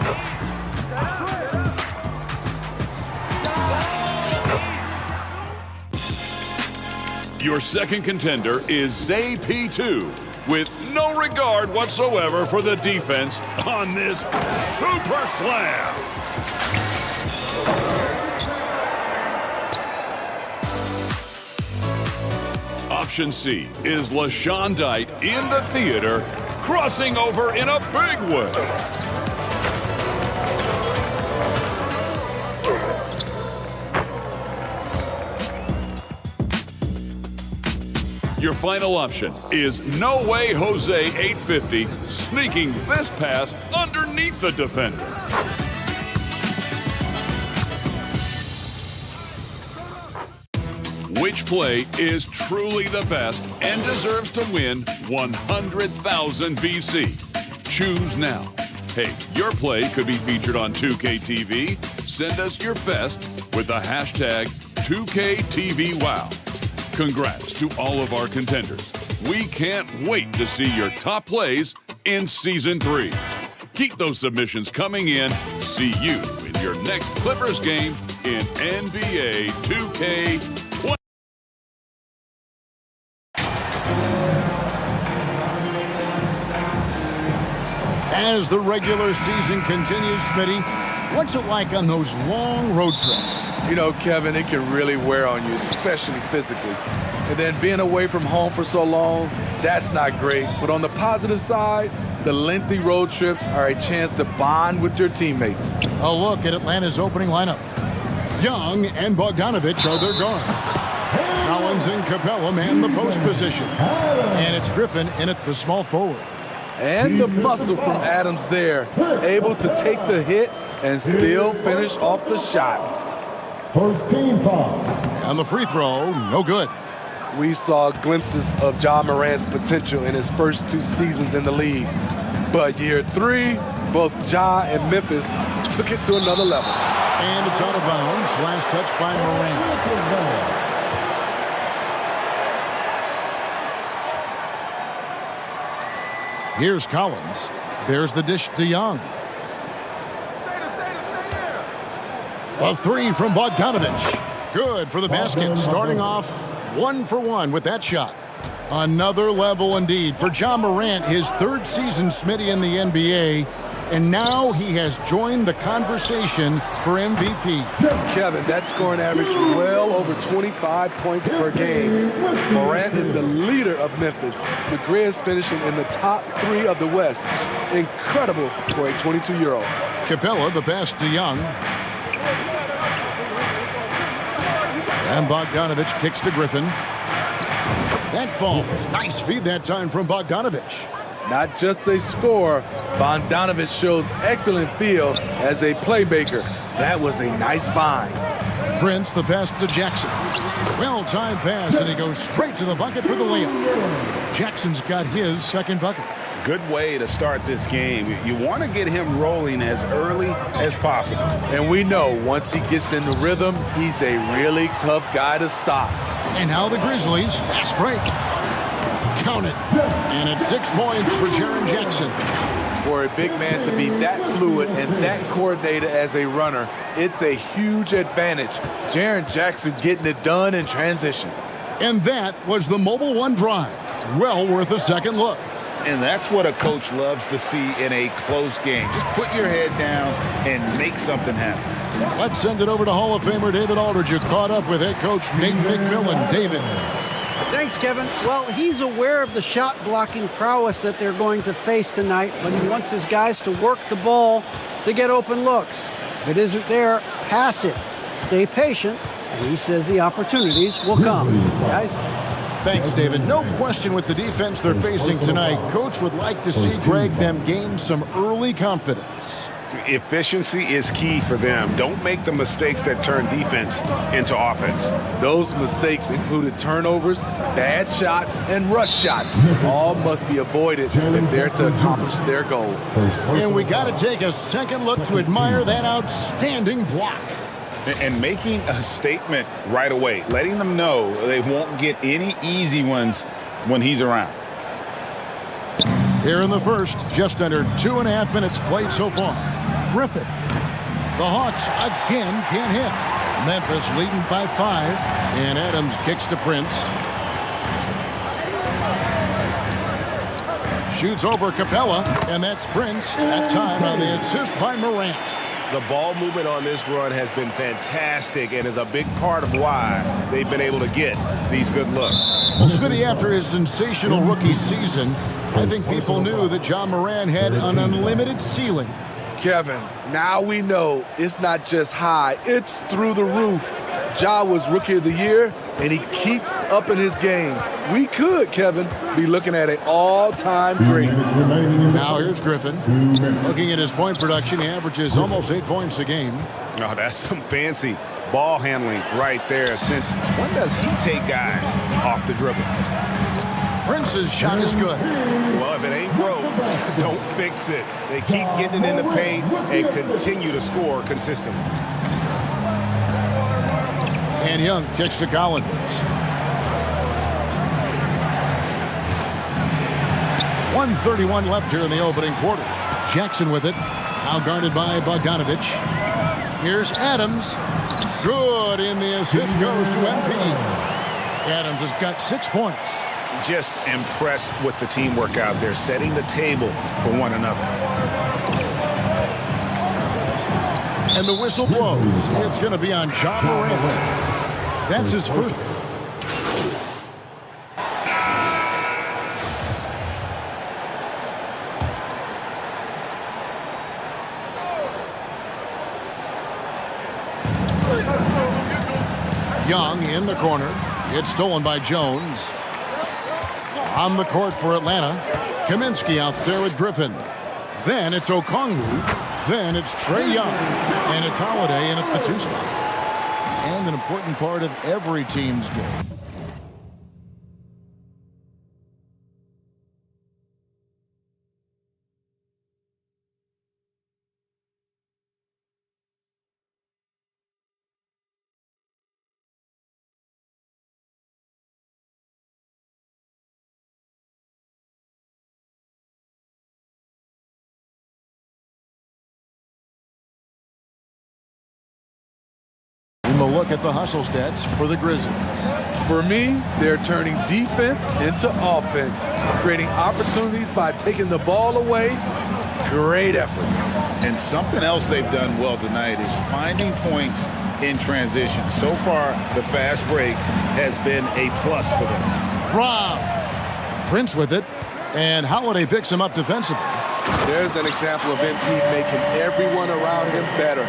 Your second contender is Zay P2, with no regard whatsoever for the defense on this Super Slam. Option C is LaShawn Dite in the theater, crossing over in a big way. Your final option is No Way Jose 850, sneaking this pass underneath the defender. Which play is truly the best and deserves to win 100,000 VC? Choose now. Hey, your play could be featured on 2K TV. Send us your best with the hashtag 2KTVWow. Congrats to all of our contenders. We can't wait to see your top plays in Season 3. Keep those submissions coming in. See you in your next Clippers game in NBA 2K20. As the regular season continues, Smitty, what's it like on those long road trips? Kevin, it can really wear on you, especially physically. And then being away from home for so long, that's not great. But on the positive side, the lengthy road trips are a chance to bond with your teammates. A look at Atlanta's opening lineup. Young and Bogdanovich are their guards. Collins and Capella man the post position. And it's Griffin in at the small forward. And the muscle from Adams there, able to take the hit and still finish off the shot. First team foul. And the free throw, no good. We saw glimpses of Ja Morant's potential in his first 2 seasons in the league. But year 3, both Ja and Memphis took it to another level. And it's out of bounds. Last touch by Morant. Here's Collins. There's the dish to Young. A 3 from Bogdanovich. Good for the basket. Starting off 1 for 1 with that shot. Another level indeed for Ja Morant, his 3rd season, Smitty, in the NBA. And now he has joined the conversation for MVP. Kevin, that scoring average well over 25 points per game. Morant is the leader of Memphis. The Grizz finishing in the top 3 of the West. Incredible for a 22-year-old. Capella, the pass to Young. And Bogdanovich kicks to Griffin. That falls. Nice feed that time from Bogdanovich. Not just a scorer, Bogdanovich shows excellent feel as a playmaker. That was a nice find. Prince, the pass to Jackson. Well-timed pass, and he goes straight to the bucket for the layup. Jackson's got his 2nd bucket. Good way to start this game. You want to get him rolling as early as possible. And we know once he gets in the rhythm, he's a really tough guy to stop. And now the Grizzlies, fast break. Count it. And it's 6 points for Jaren Jackson. For a big man to be that fluid and that coordinated as a runner, it's a huge advantage. Jaren Jackson getting it done in transition. And that was the Mobile One drive. Well worth a second look. And that's what a coach loves to see in a close game. Just put your head down and make something happen. Let's send it over to Hall of Famer David Aldridge, who caught up with head coach Nate McMillan. David. Thanks, Kevin. Well, he's aware of the shot blocking prowess that they're going to face tonight, but he wants his guys to work the ball to get open looks. If it isn't there, pass it. Stay patient, and he says the opportunities will come. Guys? Thanks, David. No question with the defense they're facing tonight. Coach would like to see Greg them gain some early confidence. Efficiency is key for them. Don't make the mistakes that turn defense into offense. Those mistakes included turnovers, bad shots, and rush shots. All must be avoided if they're to accomplish their goal. And we got to take a second look to admire that outstanding block. And making a statement right away, letting them know they won't get any easy ones when he's around. Here in the first, just under 2.5 minutes played so far. Griffin. The Hawks again can't hit. Memphis leading by 5. And Adams kicks to Prince. Shoots over Capella. And that's Prince. That time on the assist by Morant. The ball movement on this run has been fantastic and is a big part of why they've been able to get these good looks. Well, Smitty, after his sensational rookie season, I think people knew that Ja Morant had an unlimited ceiling. Kevin, now we know it's not just high, it's through the roof. Ja was Rookie of the Year, and he keeps upping his game. We could, Kevin, be looking at an all-time great. Now here's Griffin. Looking at his point production, he averages almost 8 points a game. Oh, that's some fancy ball handling right there. Since when does he take guys off the dribble? Prince's shot is good. Well, if it ain't broke, don't fix it. They keep getting it in the paint and continue to score consistently. And Young kicks to Collins. .131 left here in the opening quarter. Jackson with it. Now guarded by Bogdanovich. Here's Adams. Good, in the assist goes to MP. Adams has got 6 points. Just impressed with the teamwork out there, setting the table for one another. And the whistle blows. It's going to be on Ja Morant. That's his first. Young in the corner. It's stolen by Jones. On the court for Atlanta. Kaminsky out there with Griffin. Then it's Okongwu. Then it's Trae Young. And it's Holiday in at the 2 spot. And an important part of every team's game. A look at the hustle stats for the Grizzlies. For me, they're turning defense into offense, creating opportunities by taking the ball away. Great effort. And something else they've done well tonight is finding points in transition. So far, the fast break has been a plus for them. Rob. Prince with it, and Holiday picks him up defensively. There's an example of MP making everyone around him better.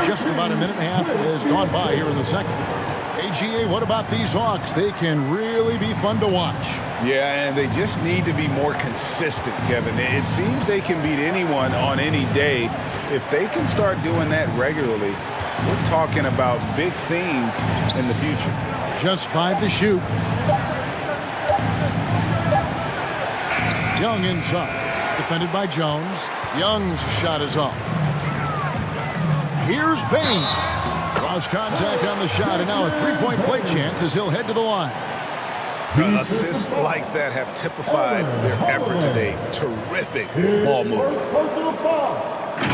Just about a minute and a half has gone by here in the second. AGA, what about these Hawks? They can really be fun to watch. Yeah, and they just need to be more consistent, Kevin. It seems they can beat anyone on any day. If they can start doing that regularly, we're talking about big things in the future. Just 5 to shoot. Young inside, defended by Jones. Young's shot is off. Here's Bain. Draws contact on the shot, and now a three-point play chance as he'll head to the line. Assists like that have typified their effort today. Terrific ball movement.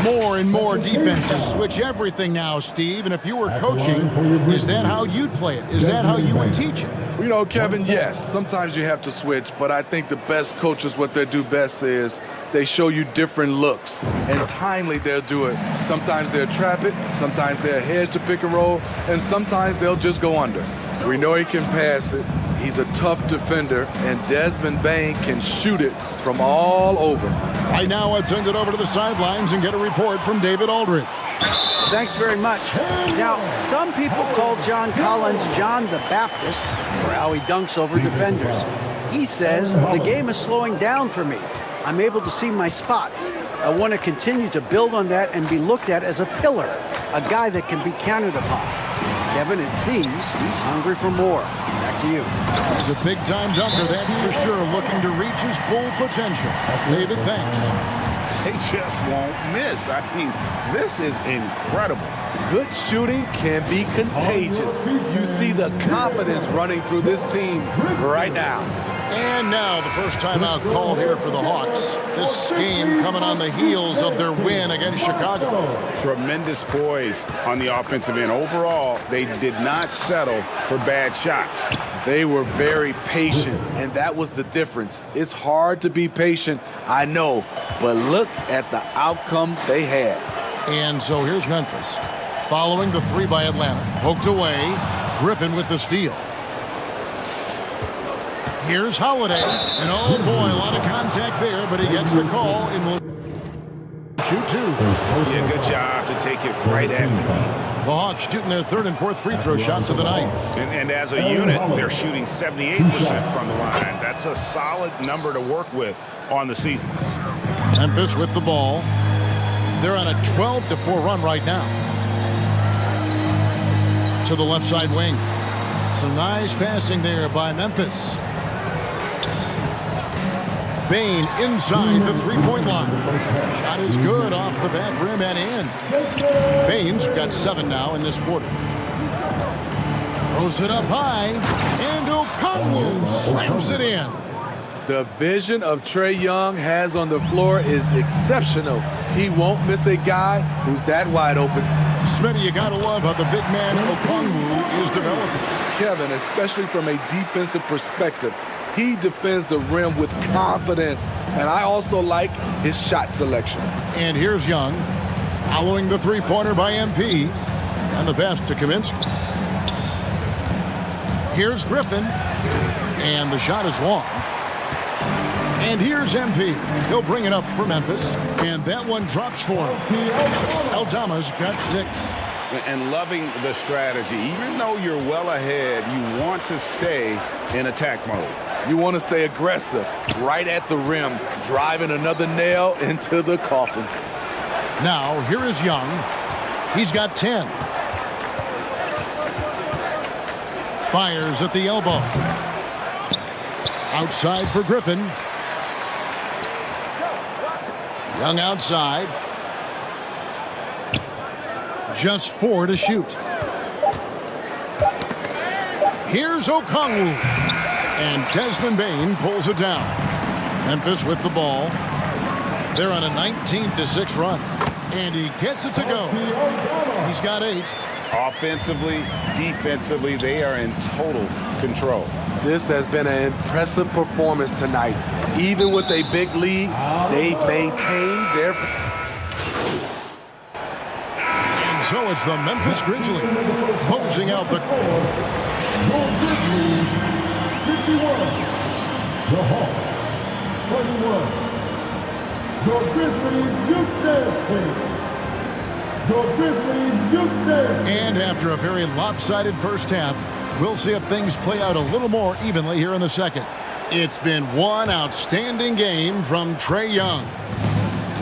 More and more defenses switch everything now, Steve. And if you were coaching, is that how you'd play it? Is that how you would teach it? You know, Kevin, yes. Sometimes you have to switch, but I think the best coaches, what they do best is they show you different looks. And timely, they'll do it. Sometimes they'll trap it. Sometimes they'll hedge the pick and roll. And sometimes they'll just go under. We know he can pass it. He's a tough defender. And Desmond Bain can shoot it from all over. Right now, let's send it over to the sidelines and get a report from David Aldridge. Thanks very much. Now, some people call John Collins John the Baptist for how he dunks over defenders. He says the game is slowing down for me. I'm able to see my spots. I want to continue to build on that and be looked at as a pillar, a guy that can be counted upon. Kevin, it seems he's hungry for more. Back to you. He's a big-time dunker, that's for sure, looking to reach his full potential. David, thanks. They just won't miss. I mean, this is incredible. Good shooting can be contagious. You see the confidence running through this team right now. And now the first timeout called here for the Hawks. This game coming on the heels of their win against Chicago. Tremendous poise on the offensive end. Overall, they did not settle for bad shots. They were very patient, and that was the difference. It's hard to be patient, I know, but look at the outcome they had. And so here's Memphis. Following the three by Atlanta. Poked away. Griffin with the steal. Here's Holiday. And oh boy, a lot of contact there, but he gets the call and will shoot two. Yeah, good job to take it right at the knee. The Hawks shooting their third and fourth free throw shots of the night. And as a unit, they're shooting 78% from the line. That's a solid number to work with on the season. Memphis with the ball. They're on a 12-4 run right now. To the left side wing. Some nice passing there by Memphis. Bain inside the three-point line. Shot is good off the back rim and in. Bain's got 7 now in this quarter. Throws it up high, and Okongwu slams it in. The vision of Trae Young has on the floor is exceptional. He won't miss a guy who's that wide open. Smitty, you gotta love how the big man Okongwu is developing. Kevin, especially from a defensive perspective, he defends the rim with confidence, and I also like his shot selection. And here's Young, following the three-pointer by MP, and the pass to Kaminsky. Here's Griffin, and the shot is long. And here's MP. He'll bring it up for Memphis, and that one drops for him. Aldama's got 6. And loving the strategy. Even though you're well ahead, you want to stay in attack mode. You want to stay aggressive, right at the rim, driving another nail into the coffin. Now, here is Young. He's got 10. Fires at the elbow. Outside for Griffin. Young outside. Just 4 to shoot. Here's Okongwu. And Desmond Bain pulls it down. Memphis with the ball. They're on a 19-6 run. And he gets it to go. He's got 8. Offensively, defensively, they are in total control. This has been an impressive performance tonight. Even with a big lead, they've maintained their... And so it's the Memphis Grizzlies closing out the... Your Grizzlies, 51. The Hawks, 21. Your Grizzlies, youth dance team. Your Grizzlies, youth dance. And after a very lopsided first half, we'll see if things play out a little more evenly here in the second. It's been one outstanding game from Trae Young.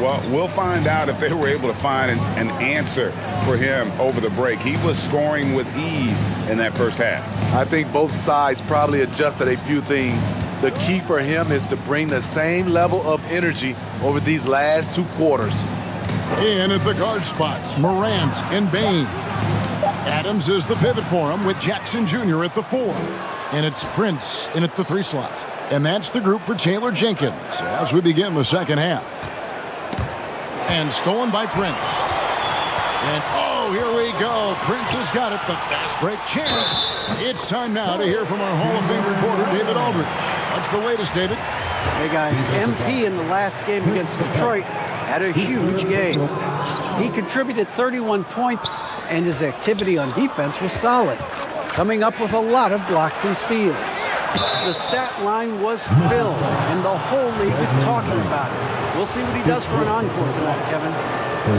Well, we'll find out if they were able to find an answer for him over the break. He was scoring with ease in that first half. I think both sides probably adjusted a few things. The key for him is to bring the same level of energy over these last 2 quarters. In at the guard spots, Morant and Bain. Adams is the pivot for him with Jackson Jr. at the 4. And it's Prince in at the 3 slot. And that's the group for Taylor Jenkins as we begin the second half. And stolen by Prince. And oh, here we go. Prince has got it. The fast break chance. It's time now to hear from our Hall of Fame reporter, David Aldridge. What's the latest, David? Hey, guys. MP in the last game against Detroit had a huge game. He contributed 31 points, and his activity on defense was solid, coming up with a lot of blocks and steals. The stat line was filled, and the whole league is talking about it. We'll see what he does for an encore tonight, Kevin.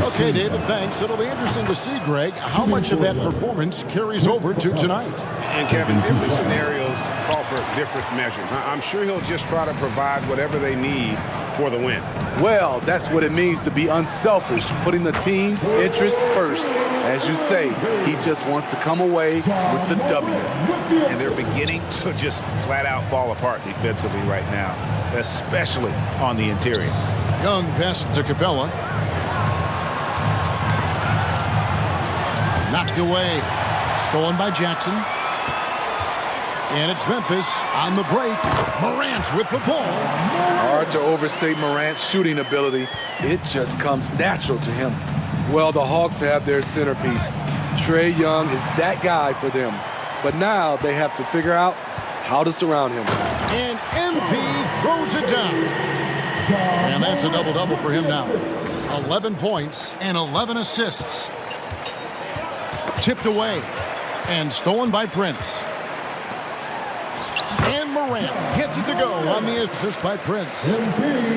Okay, David, thanks. It'll be interesting to see, Greg, how much of that performance carries over to tonight. And, Kevin, different scenarios call for different measures. I'm sure he'll just try to provide whatever they need for the win. Well, that's what it means to be unselfish, putting the team's interests first. As you say, he just wants to come away with the W. And they're beginning to just flat out fall apart defensively right now, especially on the interior. Young pass to Capella. Knocked away. Stolen by Jackson. And it's Memphis on the break. Morant with the ball. Hard to overstate Morant's shooting ability. It just comes natural to him. Well, the Hawks have their centerpiece. Trae Young is that guy for them. But now they have to figure out how to surround him. And MP throws it down. And that's a double-double for him now. 11 points and 11 assists. Tipped away and stolen by Prince. And Morant gets it to go on the assist by Prince.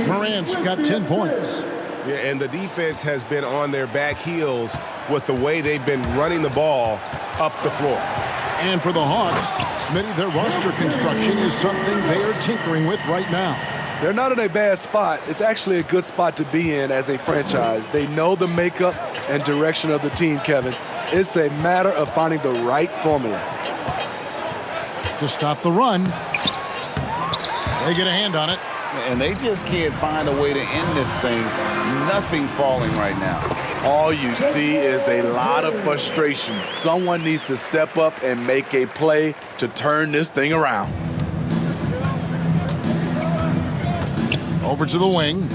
Morant's got 10 points. Yeah, and the defense has been on their back heels with the way they've been running the ball up the floor. And for the Hawks, Smitty, their roster construction is something they are tinkering with right now. They're not in a bad spot. It's actually a good spot to be in as a franchise. They know the makeup and direction of the team, Kevin. It's a matter of finding the right formula. To stop the run. They get a hand on it. And they just can't find a way to end this thing. Nothing falling right now. All you see is a lot of frustration. Someone needs to step up and make a play to turn this thing around. Over to the wing.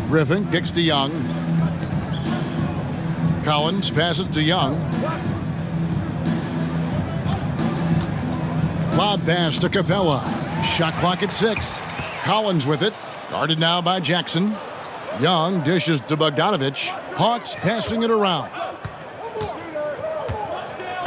Griffin kicks to Young. Collins passes to Young. Lob pass to Capella. Shot clock at 6. Collins with it. Guarded now by Jackson. Young dishes to Bogdanovich. Hawks passing it around.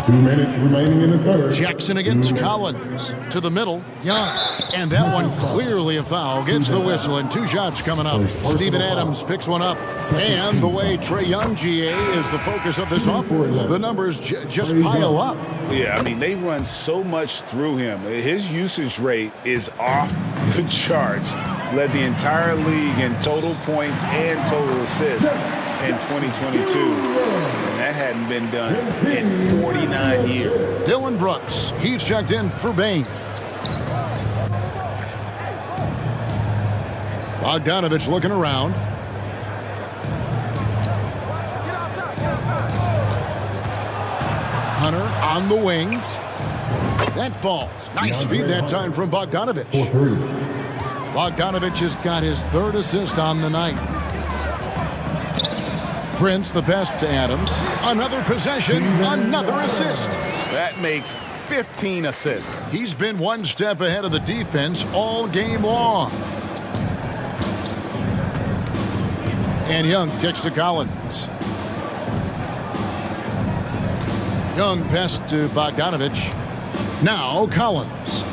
2 minutes remaining in the third. Jackson against Collins. To the middle. Young. And that one clearly a foul. Gets the whistle and 2 shots coming up. Steven Adams picks one up. And the way Trae Young, GA, is the focus of this offense. The numbers just pile up. Yeah, I mean, they run so much through him. His usage rate is off the charts. Led the entire league in total points and total assists in 2022. And That hadn't been done in 49 years. Dylan Brooks, he's checked in for Bain. Bogdanovich looking around. Hunter on the wing. That falls. Nice feed that time from Bogdanovich. Bogdanovich has got his third assist on the night. Prince the pass to Adams. Another possession, another assist. That makes 15 assists. He's been one step ahead of the defense all game long. And Young kicks to Collins. Young pass to Bogdanovich. Now Collins.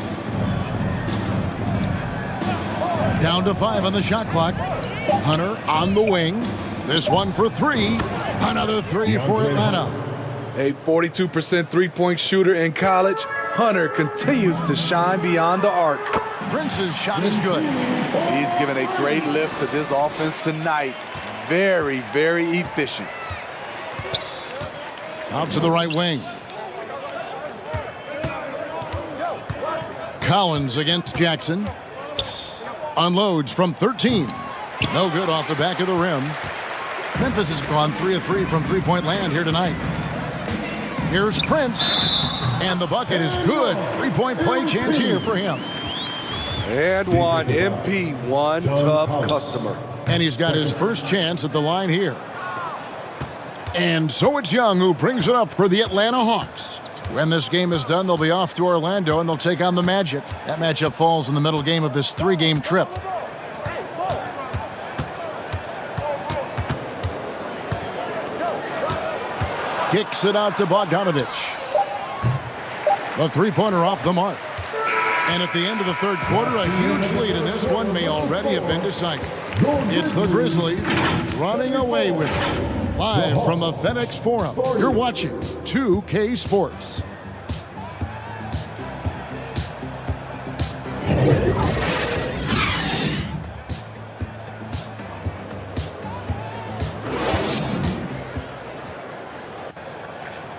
Down to 5 on the shot clock. Hunter on the wing. This one for 3. Another 3 for Atlanta. A 42% three-point shooter in college, Hunter continues to shine beyond the arc. Prince's shot is good. He's given a great lift to this offense tonight. Very, very efficient. Out to the right wing. Collins against Jackson. Unloads from 13. No good off the back of the rim. Memphis has gone 3 of 3 from three-point land here tonight. Here's Prince. And the bucket is good. Three-point play chance here for him. And one. MP, one tough customer. And he's got his first chance at the line here. And so it's Young who brings it up for the Atlanta Hawks. When this game is done, they'll be off to Orlando and they'll take on the Magic. That matchup falls in the middle game of this 3-game trip. Kicks it out to Bogdanovich. The three-pointer off the mark. And at the end of the third quarter, a huge lead in this one may already have been decided. It's the Grizzlies running away with it. Live from the FedEx Forum, you're watching 2K Sports.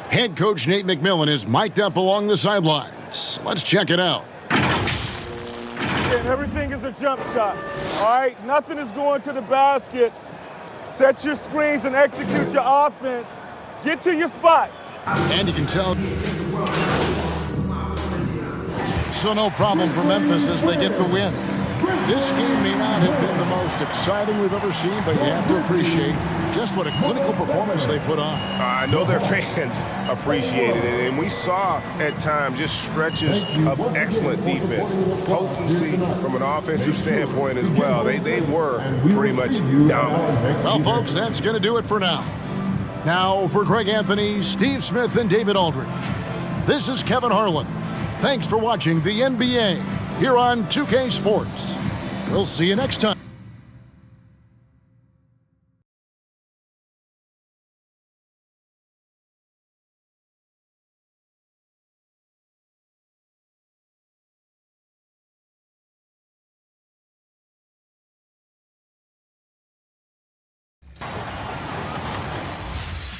Head coach Nate McMillan is mic'd up along the sidelines. Let's check it out. And everything is a jump shot. All right, nothing is going to the basket. Set your screens and execute your offense. Get to your spots. And you can tell. So no problem for Memphis as they get the win. This game may not have been the most exciting we've ever seen, but you have to appreciate just what a clinical performance they put on. I know their fans appreciated it, and we saw at times just stretches of excellent defense, potency from an offensive standpoint as well. They were pretty much dominant. Well, folks, that's going to do it for now. Now, for Greg Anthony, Steve Smith, and David Aldridge, this is Kevin Harlan. Thanks for watching the NBA here on 2K Sports. We'll see you next time.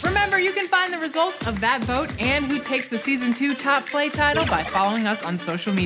Remember, you can find the results of that vote and who takes the Season 2 Top Play title by following us on social media.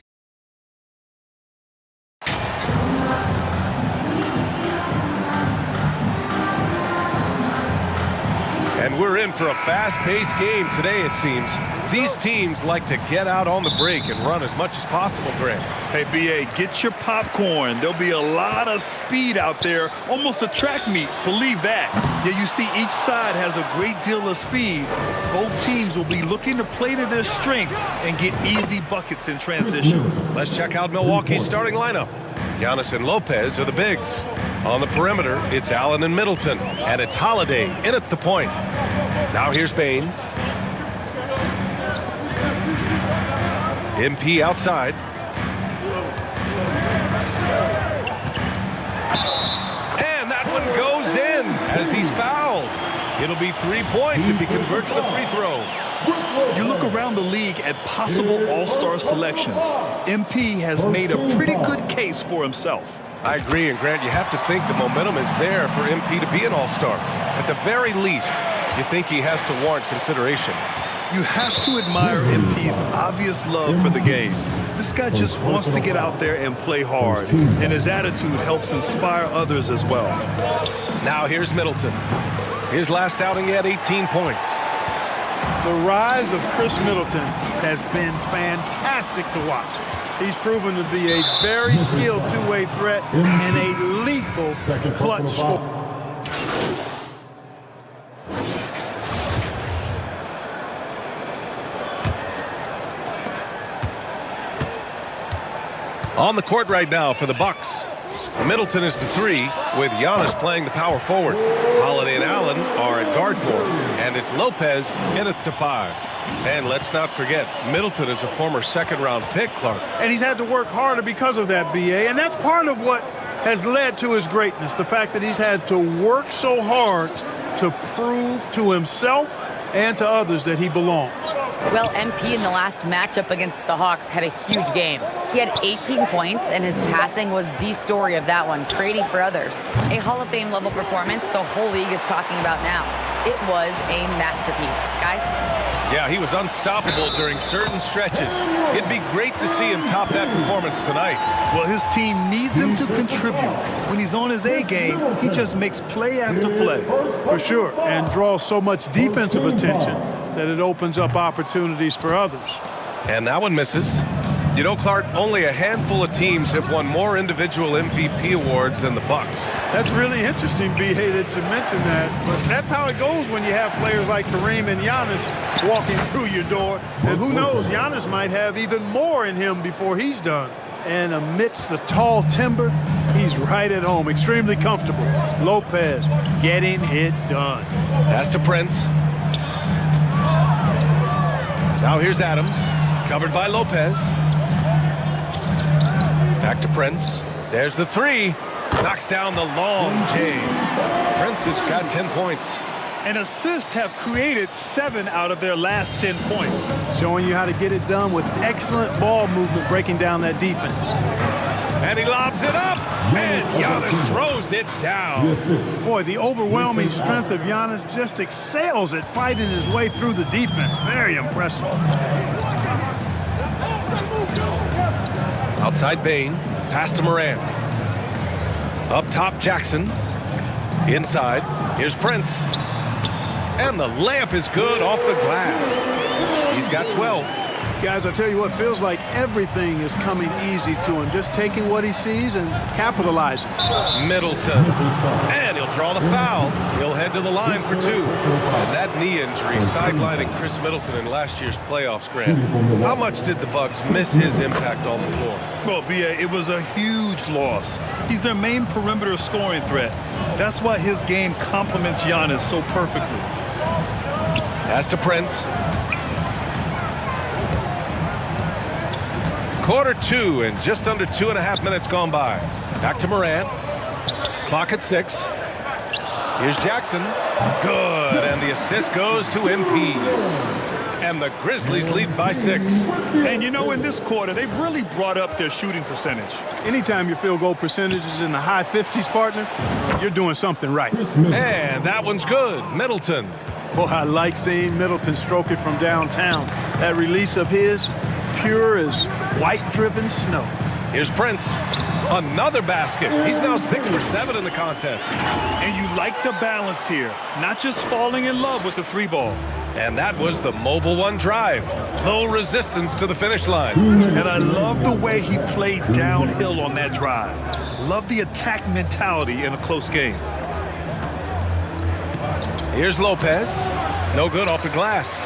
And we're in for a fast-paced game today, it seems. These teams like to get out on the break and run as much as possible, Grant. Hey, B.A., get your popcorn. There'll be a lot of speed out there, almost a track meet. Believe that. Yeah, you see each side has a great deal of speed. Both teams will be looking to play to their strength and get easy buckets in transition. Let's check out Milwaukee's starting lineup. Giannis and Lopez are the bigs. On the perimeter, it's Allen and Middleton. And it's Holiday in at the point. Now here's Bain. MP outside. And that one goes in as he's fouled. It'll be 3 points if he converts the free throw. You look around the league at possible all-star selections. MP has made a pretty good case for himself. I agree, and Grant, you have to think the momentum is there for MP to be an all-star. At the very least, you think he has to warrant consideration. You have to admire MP's obvious love for the game. This guy just wants to get out there and play hard, and his attitude helps inspire others as well. Now here's Middleton. His last outing, he had 18 points. The rise of Chris Middleton has been fantastic to watch. He's proven to be a very skilled two-way threat and a lethal clutch scorer. On the court right now for the Bucks. Middleton is the 3, with Giannis playing the power forward. Holiday and Allen are at guard for him, and it's Lopez in at the 5. And let's not forget, Middleton is a former second-round pick, Clark. And he's had to work harder because of that, B.A., and that's part of what has led to his greatness, the fact that he's had to work so hard to prove to himself and to others that he belongs. Well, MP in the last matchup against the Hawks had a huge game. He had 18 points, and his passing was the story of that one, trading for others. A Hall of Fame level performance the whole league is talking about now. It was a masterpiece. Guys? Yeah, he was unstoppable during certain stretches. It'd be great to see him top that performance tonight. Well, his team needs him to contribute. When he's on his A game, he just makes play after play. For sure, and draws so much defensive attention that it opens up opportunities for others. And that one misses. You know, Clark, only a handful of teams have won more individual MVP awards than the Bucks. That's really interesting, B.A., that you mentioned that. But that's how it goes when you have players like Kareem and Giannis walking through your door. And who knows, Giannis might have even more in him before he's done. And amidst the tall timber, he's right at home, extremely comfortable. Lopez getting it done. Pass to Prince. Now here's Adams, covered by Lopez. Back to Prince. There's the 3. Knocks down the long J. Prince has got 10 points. And assists have created 7 out of their last 10 points. Showing you how to get it done with excellent ball movement, breaking down that defense. And he lobs it up, and Giannis throws it down. Boy, the overwhelming strength of Giannis just excels at fighting his way through the defense. Very impressive. Outside Bain, pass to Morant. Up top, Jackson. Inside, here's Prince. And the layup is good off the glass. He's got 12. Guys, I tell you what, feels like everything is coming easy to him. Just taking what he sees and capitalizing. Middleton. And he'll draw the foul. He'll head to the line for 2. And that knee injury sidelining Chris Middleton in last year's playoffs, Grant. How much did the Bucks miss his impact on the floor? Well, B.A., it was a huge loss. He's their main perimeter scoring threat. That's why his game complements Giannis so perfectly. Pass to Prince. Quarter 2 and just under 2.5 minutes gone by. Back to Morant. Clock at 6. Here's Jackson. Good. And the assist goes to MP. And the Grizzlies lead by 6. And you know, in this quarter, they've really brought up their shooting percentage. Anytime your field goal percentage is in the high 50s, partner, you're doing something right. And that one's good. Middleton. Boy, I like seeing Middleton stroke it from downtown. That release of his, pure as white-driven snow. Here's Prince. Another basket. He's now 6 for 7 in the contest. And you like the balance here. Not just falling in love with the 3-ball. And that was the mobile 1 drive. Low resistance to the finish line. And I love the way he played downhill on that drive. Love the attack mentality in a close game. Here's Lopez. No good off the glass.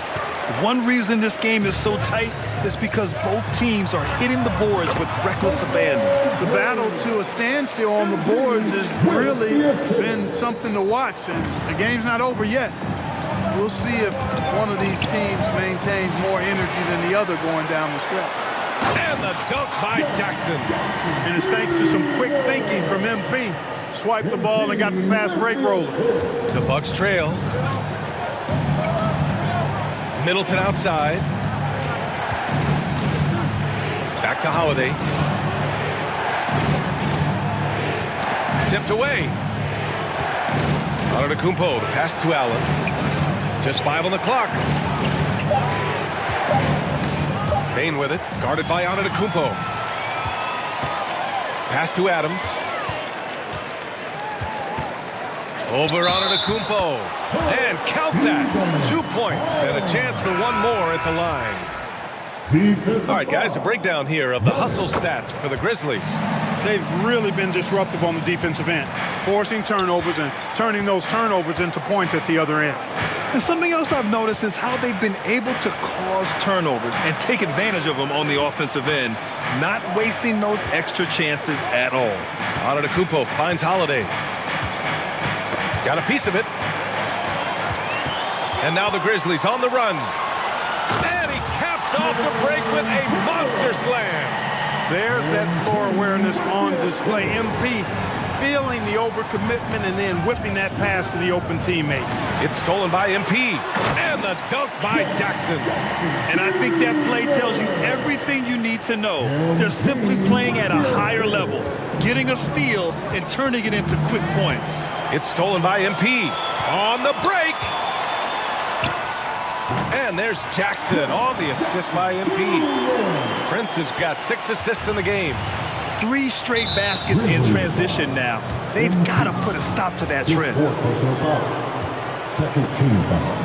One reason this game is so tight is because both teams are hitting the boards with reckless abandon. The battle to a standstill on the boards has really been something to watch, and the game's not over yet. We'll see if one of these teams maintains more energy than the other going down the stretch. And the dunk by Jackson. And it's thanks to some quick thinking from MP. Swiped the ball and got the fast break rolling. The Bucks trail. Middleton outside. Back to Holiday. Tipped away. Antetokounmpo, the pass to Allen. Just 5 on the clock. Bane with it, guarded by Antetokounmpo. Pass to Adams. Over Antetokounmpo. And count that. 2 points and a chance for one more at the line. All right, guys, a breakdown here of the hustle stats for the Grizzlies. They've really been disruptive on the defensive end, forcing turnovers and turning those turnovers into points at the other end. And something else I've noticed is how they've been able to cause turnovers and take advantage of them on the offensive end, not wasting those extra chances at all. Antetokounmpo finds Holiday. Got a piece of it. And now the Grizzlies on the run. And he caps off the break with a monster slam. There's that floor awareness on display. MP feeling the overcommitment and then whipping that pass to the open teammates. It's stolen by MP. And the dunk by Jackson. And I think that play tells you everything you need to know. They're simply playing at a higher level, getting a steal and turning it into quick points. It's stolen by MP. On the break. And there's Jackson on the assist by MP. Prince has got 6 assists in the game. 3 straight baskets in transition now. They've got to put a stop to that trend. Second team foul.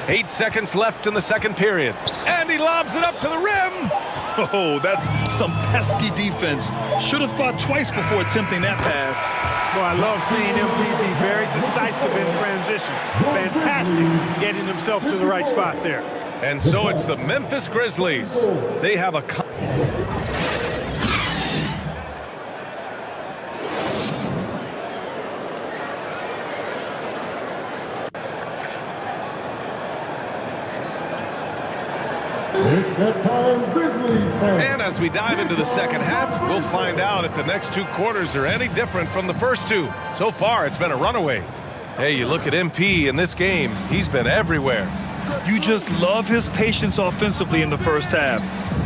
8 seconds left in the second period. And he lobs it up to the rim. Oh, that's some pesky defense. Should have thought twice before attempting that pass. Well, I love seeing MP be very decisive in transition. Fantastic getting himself to the right spot there. And so it's the Memphis Grizzlies. They have a... It's that time, Grizzlies fans. And as we dive into the second half, we'll find out if the next 2 quarters are any different from the first 2. So far, it's been a runaway. Hey, you look at MP in this game, he's been everywhere. You just love his patience offensively in the first half.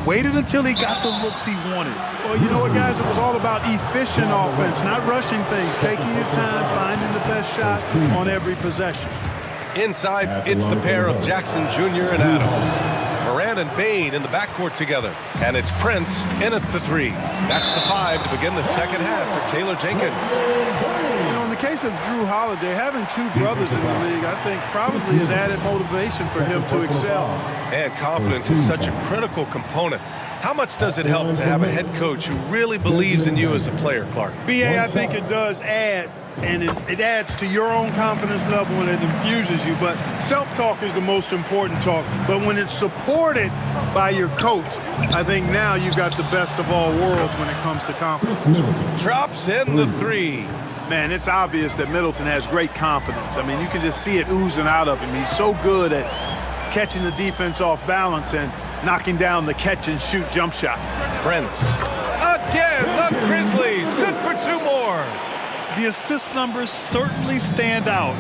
Waited until he got the looks he wanted. Well, you know what, guys? It was all about efficient offense, not rushing things, taking your time, finding the best shot on every possession. Inside, it's the pair of Jackson Jr. and Adams. Morant and Bane in the backcourt together. And it's Prince in at the 3. That's the 5 to begin the second half for Taylor Jenkins. You know, in the case of Drew Holiday, having 2 brothers in the league, I think probably has added motivation for him to excel. And confidence is such a critical component. How much does it help to have a head coach who really believes in you as a player, Clark? BA, I think it does add, and it adds to your own confidence level and it infuses you. But self-talk is the most important talk. But when it's supported by your coach, I think now you've got the best of all worlds when it comes to confidence. Drops in the 3. Man, it's obvious that Middleton has great confidence. I mean, you can just see it oozing out of him. He's so good at catching the defense off balance and knocking down the catch-and-shoot jump shot. Prince. Again, the Grizzlies. Good for 2 more. The assist numbers certainly stand out.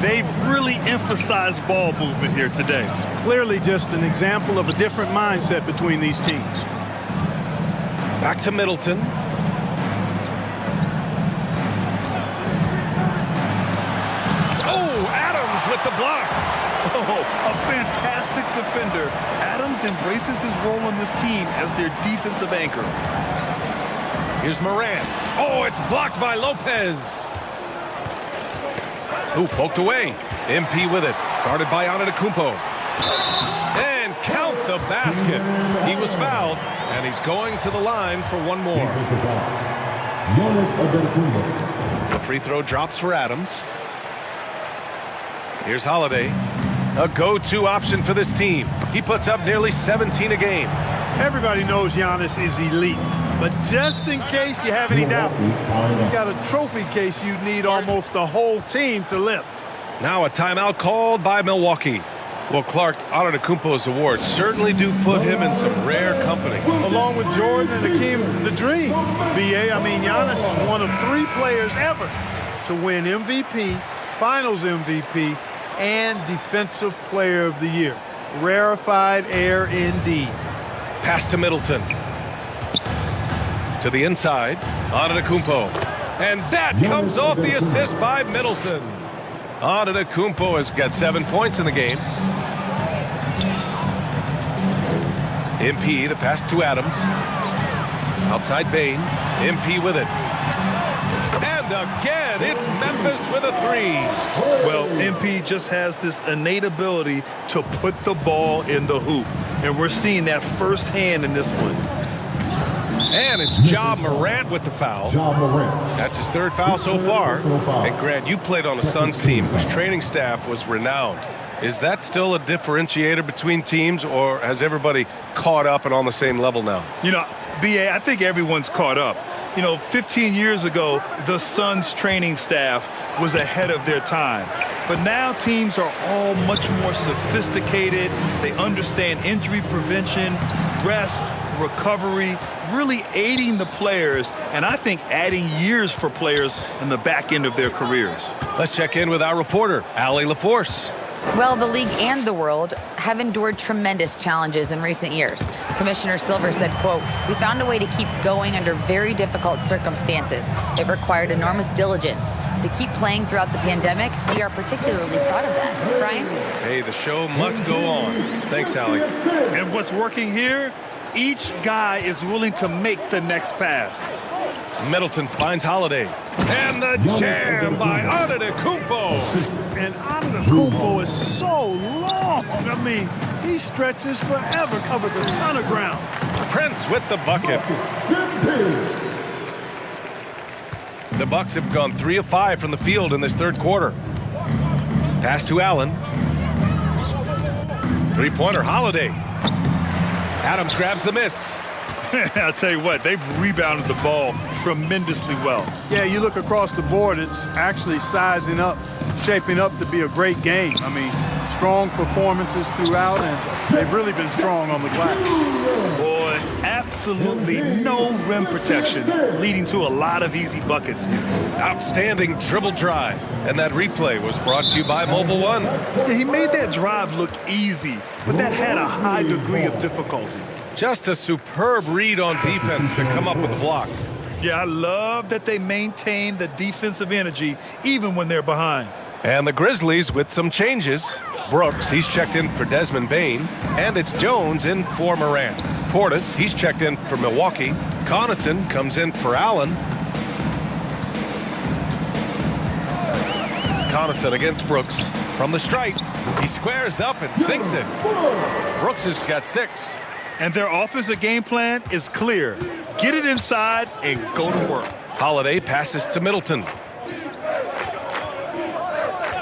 They've really emphasized ball movement here today. Clearly just an example of a different mindset between these teams. Back to Middleton. Oh, Adams with the block. Oh, a fantastic defender. Adams embraces his role on this team as their defensive anchor. Here's Morant. Oh, it's blocked by Lopez. Ooh, poked away. MP with it. Guarded by Antetokounmpo. And count the basket. He was fouled, and he's going to the line for 1 more. The free throw drops for Adams. Here's Holiday. A go-to option for this team. He puts up nearly 17 a game. Everybody knows Giannis is elite, but just in case you have any doubt, he's got a trophy case you need almost the whole team to lift. Now a timeout called by Milwaukee. Well, Clark, Antetokounmpo's awards certainly do put him in some rare company. Along with Jordan and Hakeem, the dream. BA, I mean, Giannis is one of 3 players ever to win MVP, Finals MVP, and Defensive Player of the Year. Rarefied air indeed. Pass to Middleton. To the inside, Antetokounmpo. And that comes off the assist by Middleton. Antetokounmpo has got 7 points in the game. MP, the pass to Adams. Outside Bain. MP with it. And again, it's Memphis with a three. Well, MP just has this innate ability to put the ball in the hoop. And we're seeing that firsthand in this one. And it's Ja Morant with the foul. That's his third foul so far. And Grant, you played on a Suns team whose training staff was renowned. Is that still a differentiator between teams, or has everybody caught up and on the same level now? You know, B.A., I think everyone's caught up. 15 years ago, the Suns training staff was ahead of their time. But now teams are all much more sophisticated. They understand injury prevention, rest, recovery, really aiding the players, and I think adding years for players in the back end of their careers. Let's check in with our reporter, Allie LaForce. Well, the league and the world have endured tremendous challenges in recent years. Commissioner Silver said, quote, "We found a way to keep going under very difficult circumstances. It required enormous diligence. To keep playing throughout the pandemic, we are particularly proud of that." Brian? Hey, the show must go on. Thanks, Allie. And what's working here? Each guy is willing to make the next pass. Middleton finds Holiday. And the jam by Antetokounmpo. And Antetokounmpo is so long. I mean, he stretches forever, covers a ton of ground. Prince with the bucket. The Bucks have gone 3 of 5 from the field in this third quarter. Pass to Allen. Three-pointer, Holiday. Adams grabs the miss. I'll tell you what, they've rebounded the ball tremendously well. Yeah, you look across the board, it's actually sizing up, shaping up to be a great game. I mean, strong performances throughout, and they've really been strong on the glass. Boy, absolutely no rim protection, leading to a lot of easy buckets here. Outstanding dribble drive. And that replay was brought to you by Mobile One. Yeah, he made that drive look easy, but that had a high degree of difficulty. Just a superb read on defense to come up with a block. Yeah, I love that they maintain the defensive energy even when they're behind. And the Grizzlies with some changes. Brooks, he's checked in for Desmond Bain. And it's Jones in for Morant. Portis, he's checked in for Milwaukee. Connaughton comes in for Allen. Connaughton against Brooks from the stripe. He squares up and sinks it. Brooks has got 6. And their offensive game plan is clear. Get it inside and go to work. Holiday passes to Middleton.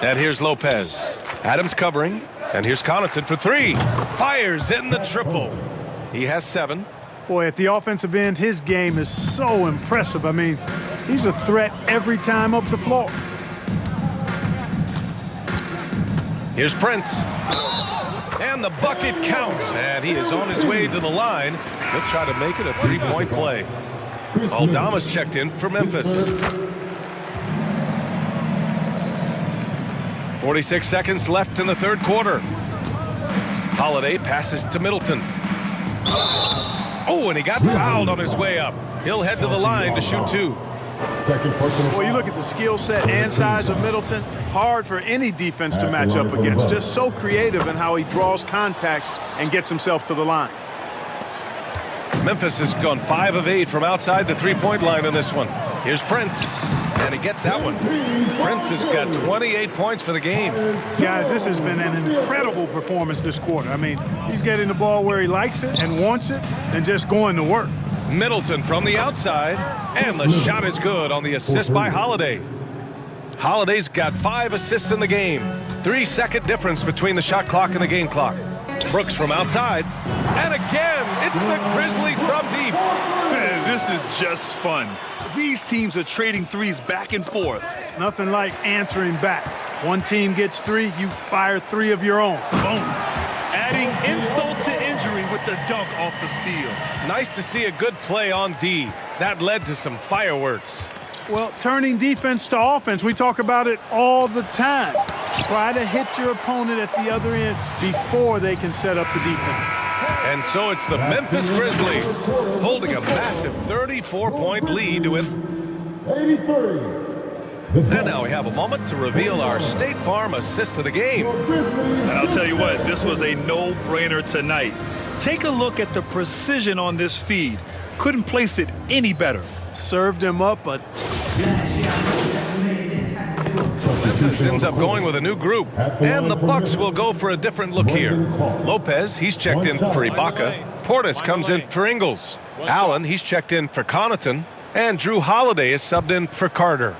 And here's Lopez. Adams covering. And here's Connaughton for 3. Fires in the triple. He has 7. Boy, at the offensive end, his game is so impressive. I mean, he's a threat every time up the floor. Here's Prince. And the bucket counts. And he is on his way to the line. He'll try to make it a 3-point play. Aldama's checked in for Memphis. 46 seconds left in the third quarter. Holiday passes to Middleton. Oh, and he got fouled on his way up. He'll head to the line to shoot 2. Well, you look at the skill set and size of Middleton. Hard for any defense to match up against. Just so creative in how he draws contacts and gets himself to the line. Memphis has gone 5 of 8 from outside the 3-point line in this one. Here's Prince. And he gets that one. Prince has got 28 points for the game. Guys, this has been an incredible performance this quarter. I mean, he's getting the ball where he likes it and wants it and just going to work. Middleton from the outside. And the shot is good on the assist by Holiday. Holiday's got 5 assists in the game. 3-second difference between the shot clock and the game clock. Brooks from outside. And again, it's the Grizzlies from deep. Man, this is just fun. These teams are trading threes back and forth. Nothing like answering back. One team gets 3, you fire 3 of your own. Boom. Adding insult to injury with the dunk off the steal. Nice to see a good play on D. That led to some fireworks. Well, turning defense to offense, we talk about it all the time. Try to hit your opponent at the other end before they can set up the defense. And so it's the Memphis Grizzlies holding a massive 34-point lead to win. 83. And now we have a moment to reveal our State Farm assist of the game. And I'll tell you what, this was a no-brainer tonight. Take a look at the precision on this feed. Couldn't place it any better. Served him up a Memphis ends up going with a new group, and the Bucks will go for a different look here. Lopez, he's checked in for Ibaka. Portis comes in for Ingles. Allen, he's checked in for Connaughton. And Drew Holiday is subbed in for Carter.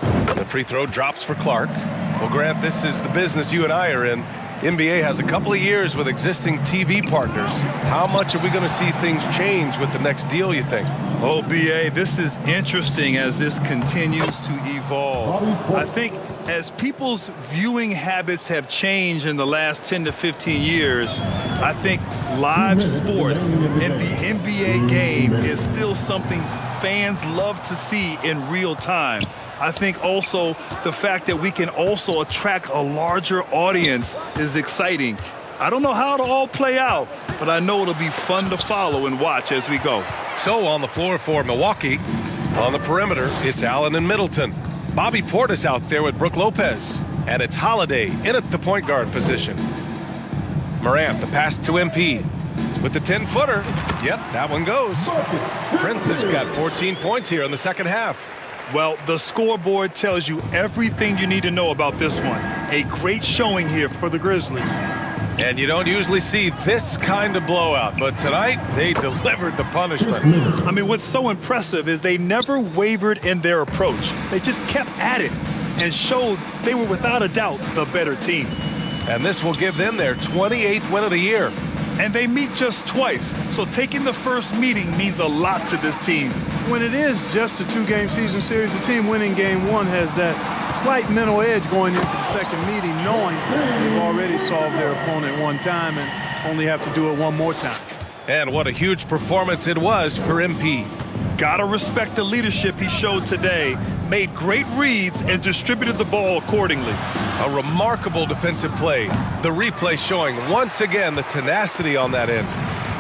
The free throw drops for Clark. Well, Grant, this is the business you and I are in. NBA has a couple of years with existing TV partners. How much are we going to see things change with the next deal, you think? Oh, BA, this is interesting as this continues to evolve. I think as people's viewing habits have changed in the last 10 to 15 years, I think live sports and the NBA game is still something fans love to see in real time. I think also the fact that we can also attract a larger audience is exciting. I don't know how it'll all play out, but I know it'll be fun to follow and watch as we go. So on the floor for Milwaukee, on the perimeter, it's Allen and Middleton. Bobby Portis out there with Brook Lopez. And it's Holiday in at the point guard position. Morant, the pass to MP. With the 10-footer. Yep, that one goes. Prince has got 14 points here in the second half. Well, the scoreboard tells you everything you need to know about this one. A great showing here for the Grizzlies. And you don't usually see this kind of blowout, but tonight they delivered the punishment. I mean, what's so impressive is they never wavered in their approach. They just kept at it and showed they were without a doubt the better team. And this will give them their 28th win of the year. And they meet just twice, so taking the first meeting means a lot to this team. When it is just a two-game season series, the team winning game one has that slight mental edge going into the second meeting, knowing they've already solved their opponent one time and only have to do it one more time. And what a huge performance it was for MP. Gotta respect the leadership he showed today, made great reads and distributed the ball accordingly. A remarkable defensive play. The replay showing once again the tenacity on that end.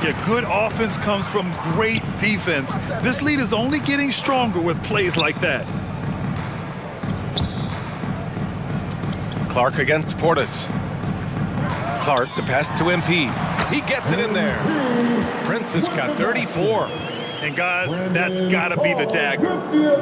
Yeah, good offense comes from great defense. This lead is only getting stronger with plays like that. Clark against Portis. Clark, the pass to MP. He gets it in there. Prince has got 34. And guys, that's gotta be the dagger.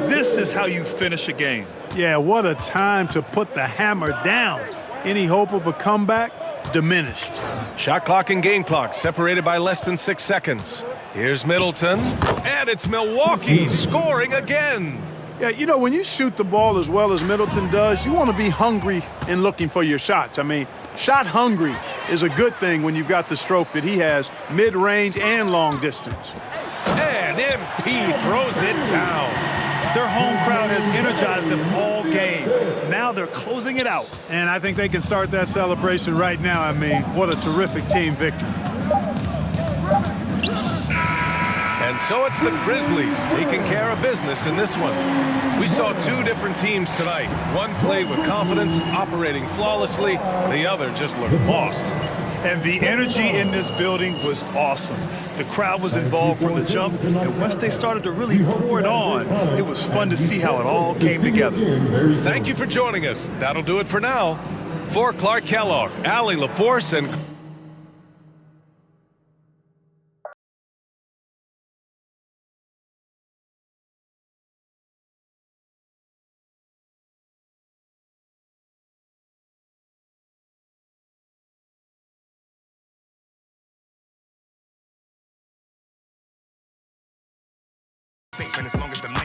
This is how you finish a game. Yeah, what a time to put the hammer down. Any hope of a comeback? Diminished. Shot clock and game clock separated by less than 6 seconds. Here's Middleton, and it's Milwaukee scoring again. Yeah, you know, when you shoot the ball as well as Middleton does, you want to be hungry in looking for your shots. I mean, shot hungry is a good thing when you've got the stroke that he has, mid-range and long distance. And MP throws it down. Their home crowd has energized them all game. Now they're closing it out. And I think they can start that celebration right now. I mean, what a terrific team victory. And so it's the Grizzlies taking care of business in this one. We saw two different teams tonight. One played with confidence, operating flawlessly. The other just looked lost. And the energy in this building was awesome. The crowd was involved from the jump, and once they started to really pour it on, it was fun to see how it all came together. Thank you for joining us. That'll do it for now. For Clark Kellogg, Allie LaForce, and as long as the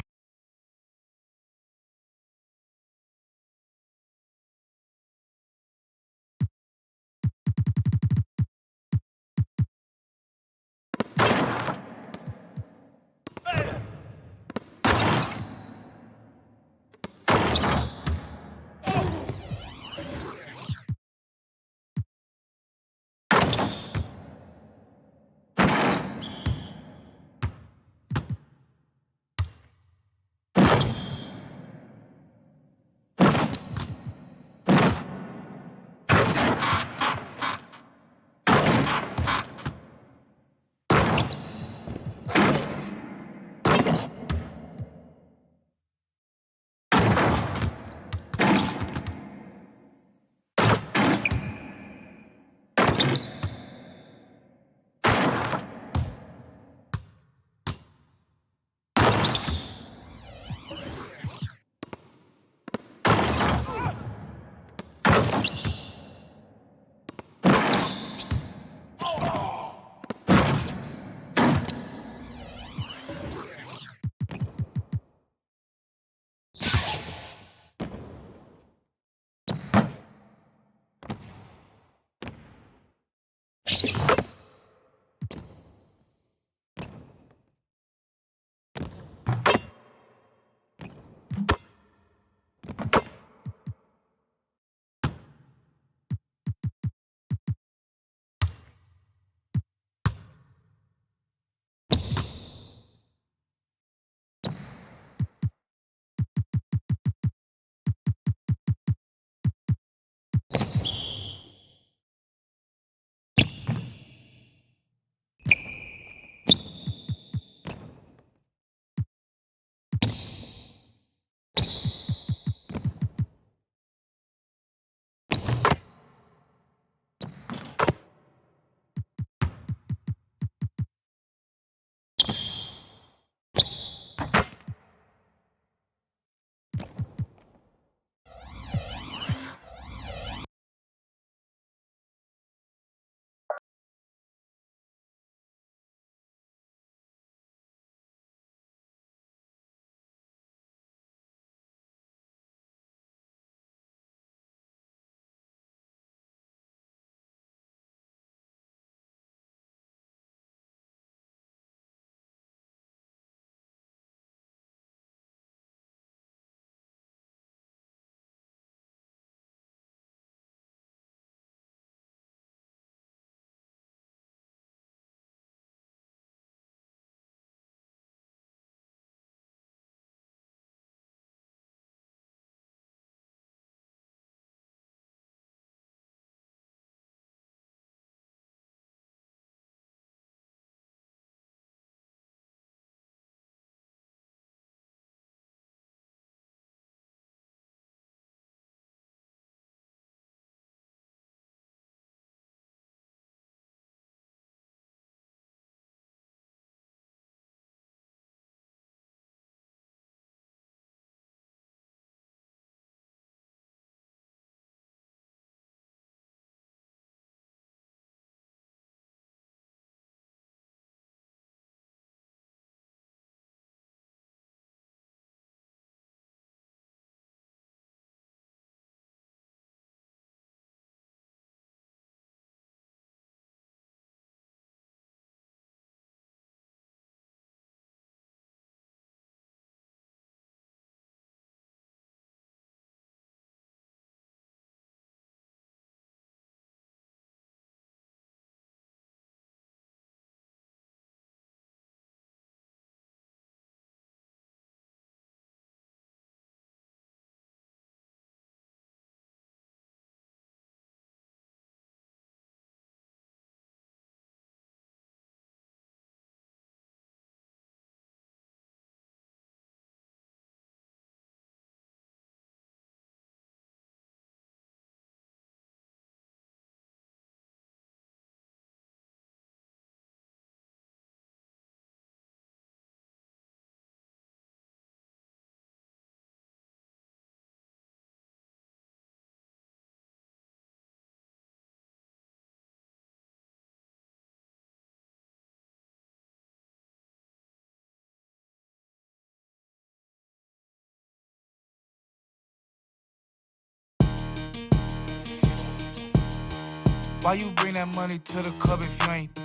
Why you bring that money to the club if you ain't?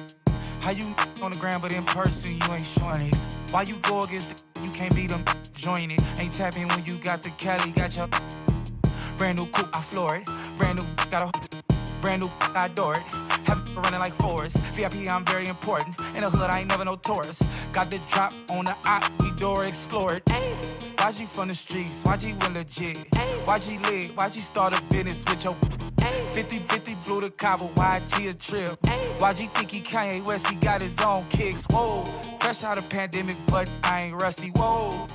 How you on the ground but in person you ain't showing it? Why you go against you can't beat them, join it? Ain't tapping when you got the Cali, got your brand new coupe, I floor it. Brand new got a brand new, I adore it. Have running like Forrest. VIP, I'm very important. In the hood, I ain't never no tourist. Got the drop on the op, we door explore it. YG from the streets, YG went legit. YG lit, YG start a business with your 50-50 blew the Cabo, YG a trip. YG think he Kanye West, he got his own kicks. Whoa, fresh out of pandemic, but I ain't rusty. Whoa,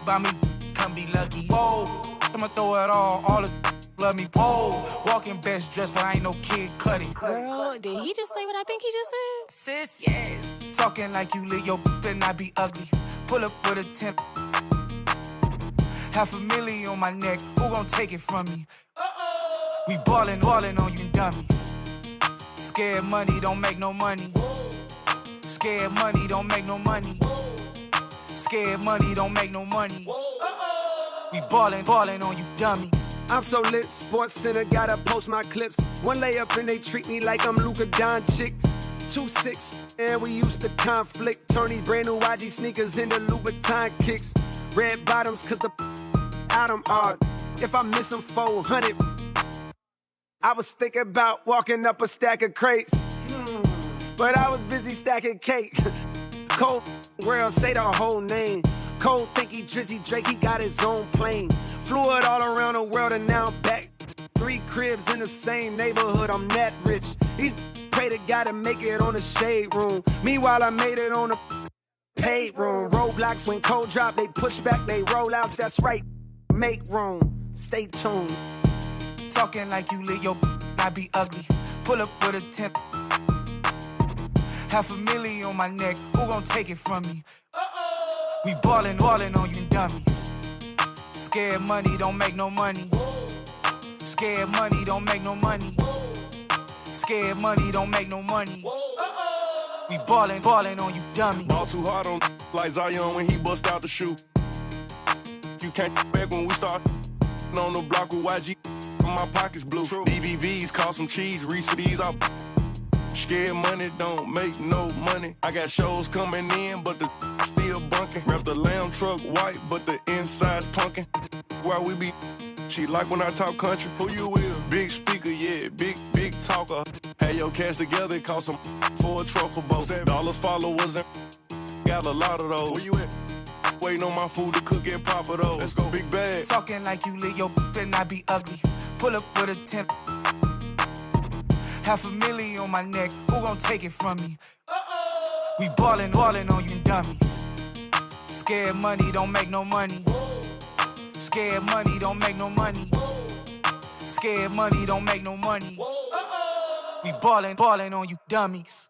buy me, come be lucky. Whoa, I'ma throw it all the love me. Whoa, walking best dressed, but I ain't no Kid Cudi. Girl, did he just say what I think he just said? Sis, yes. Talking like you lit, your better not be ugly. Pull up with a 10. $500,000 on my neck, who gon' take it from me? We ballin' on you dummies. Scared money don't make no money. Scared money don't make no money. Scared money don't make no money. We ballin' on you dummies. I'm so lit, Sports Center, gotta post my clips. One layup and they treat me like I'm Luka Doncic. 2-6, and we used to conflict. Turn these brand new YG sneakers into Louboutin kicks. Red bottoms, cause the Adam are. If I miss them 400, I was thinking about walking up a stack of crates. But I was busy stacking cake. Cold world, say the whole name. Cole think he Drizzy Drake, he got his own plane. Flew it all around the world and now I'm back. 3 cribs in the same neighborhood, I'm that rich. These pray to God to make it on the shade room. Meanwhile, I made it on the paid room. Roadblocks when cold drop, they push back, they rollouts. That's right, make room. Stay tuned. Talking like you lit your I be ugly. Pull up with a temp. $500,000 on my neck. Who gon' take it from me? We ballin' on you dummies. Scared money don't make no money. Scared money don't make no money. Scared money don't make no money. We ballin' on you dummies. Ball too hard on like Zion when he bust out the shoe. You can't back when we start on the block with YG. My pockets blue. DVVs cost some cheese. Reach for these out. Scared money don't make no money. I got shows coming in, but the still bunking. Rep the lamb truck white, but the inside's punkin'. Why we be? She like when I talk country. Who you with? Big speaker, yeah, big talker. Had your cash together, cost some for a truffle boat. $7 followers and got a lot of those. Where you at? Waiting on my food to cook and pop it over. Let's go, big bag. Talking like you lit your and I be ugly. Pull up with a temp. $500,000 on my neck. Who gon' take it from me? We ballin' on you dummies. Scared money don't make no money. Scared money don't make no money. Scared money don't make no money. We ballin' on you dummies.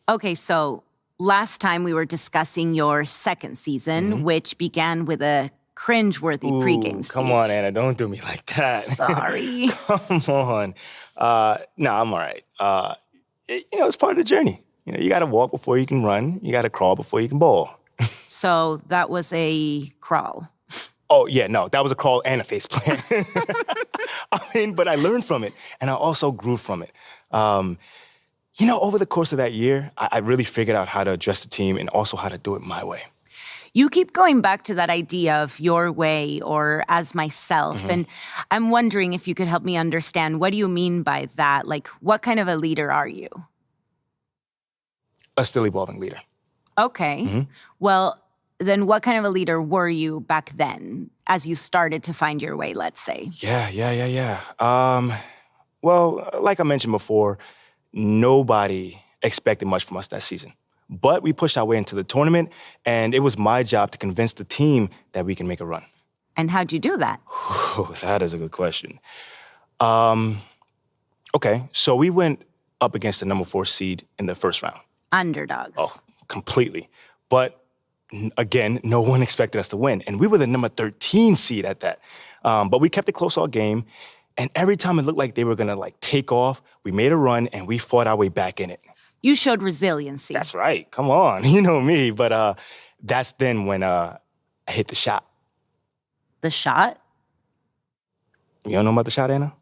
Okay, so last time we were discussing your second season, which began with a cringeworthy pregame speech. Come on, Anna, don't do me like that. Sorry. Come on. No, I'm all right. It's part of the journey. You got to walk before you can run. You got to crawl before you can bowl. So that was a crawl. Oh, yeah, no, that was a crawl and a face plant. But I learned from it, and I also grew from it. Over the course of that year, I really figured out how to address the team and also how to do it my way. You keep going back to that idea of your way or as myself, and I'm wondering if you could help me understand, what do you mean by that? Like, what kind of a leader are you? A still evolving leader. Okay. Well, then what kind of a leader were you back then as you started to find your way, let's say? Yeah. Well, like I mentioned before, nobody expected much from us that season. But we pushed our way into the tournament, and it was my job to convince the team that we can make a run. And how'd you do that? That is a good question. Okay, so we went up against the number 4 seed in the first round. Underdogs. Oh, completely. But again, no one expected us to win. And we were the number 13 seed at that. But we kept it close all game. And every time it looked like they were going to take off, we made a run and we fought our way back in it. You showed resiliency. That's right. Come on. You know me. But that's then when I hit the shot. The shot? You don't know about the shot, Anna?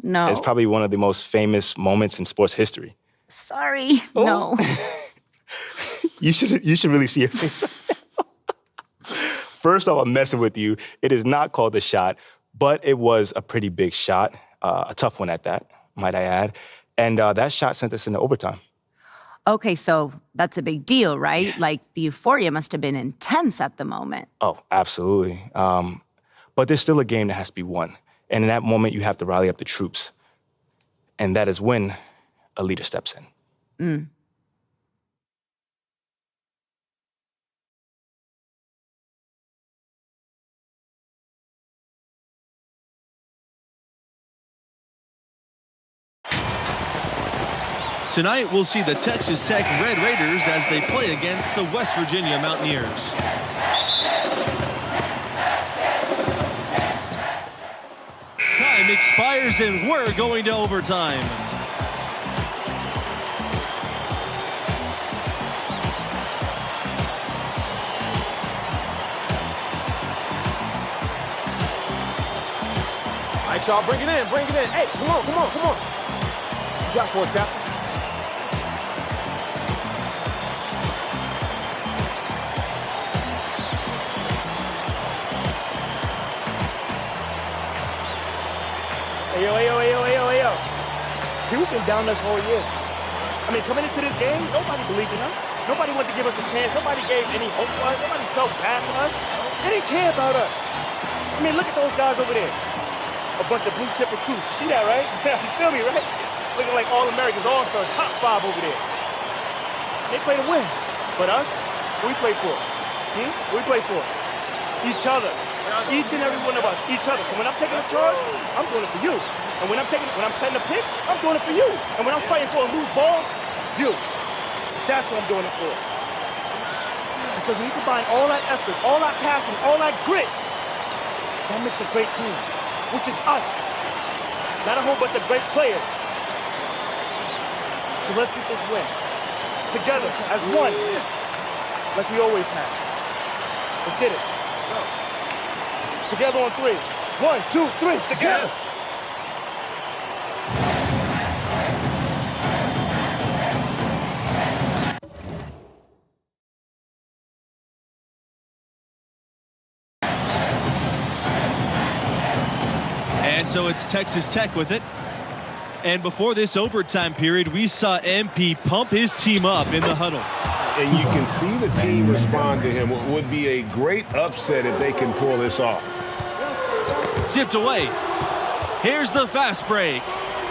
No. It's probably one of the most famous moments in sports history. Sorry. Oh. No. You should really see your face. First off, I'm messing with you. It is not called the shot, but it was a pretty big shot, a tough one at that, might I add. And that shot sent us into overtime. Okay, so that's a big deal, right? Yeah. Like, the euphoria must have been intense at the moment. Oh, absolutely. But there's still a game that has to be won. And in that moment, you have to rally up the troops. And that is when a leader steps in. Tonight, we'll see the Texas Tech Red Raiders as they play against the West Virginia Mountaineers. Time expires and we're going to overtime. it, y'all. Bring it in. Bring it in. Hey, come on. What you got for us, Captain? Hey, yo. Duke been down this whole year. I mean, coming into this game, nobody believed in us. Nobody wanted to give us a chance. Nobody gave any hope for us. Nobody felt bad for us. They didn't care about us. I mean, look at those guys over there. A bunch of blue-chip recruits. See that, right? You feel me, right? Looking like All-Americans, All-Stars, top 5 over there. They play to win. But us, what we play for? What we play for? Each other. Each and every one of us. Each other. So when I'm taking a charge, I'm doing it for you. And when I'm setting a pick, I'm doing it for you. And when I'm fighting for a loose ball, you. That's what I'm doing it for. Because when you combine all that effort, all that passing, all that grit, that makes a great team, which is us. Not a whole bunch of great players. So let's get this win. Together, as one. Like we always have. Let's get it. Let's go. Together on 3. 1, 2, 3, together. And so it's Texas Tech with it. And before this overtime period, we saw MP pump his team up in the huddle. And you can see the team respond to him. It would be a great upset if they can pull this off. Tipped away. Here's the fast break.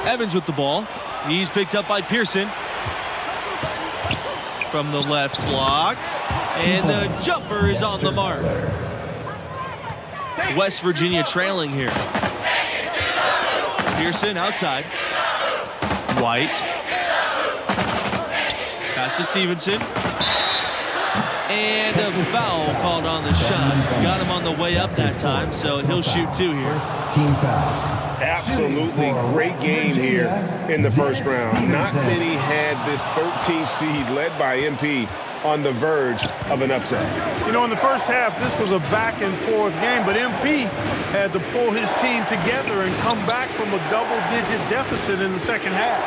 Evans with the ball. He's picked up by Pearson. From the left block. And the jumper is on the mark. West Virginia trailing here. Pearson outside. White. Pass to Stevenson. And a foul called on the shot. Got him on the way up that time, so he'll shoot 2 here. Team foul. Absolutely great game here in the first round. Not many had this 13th seed led by MP on the verge of an upset. You know, in the first half, this was a back-and-forth game, but MP had to pull his team together and come back from a double-digit deficit in the second half.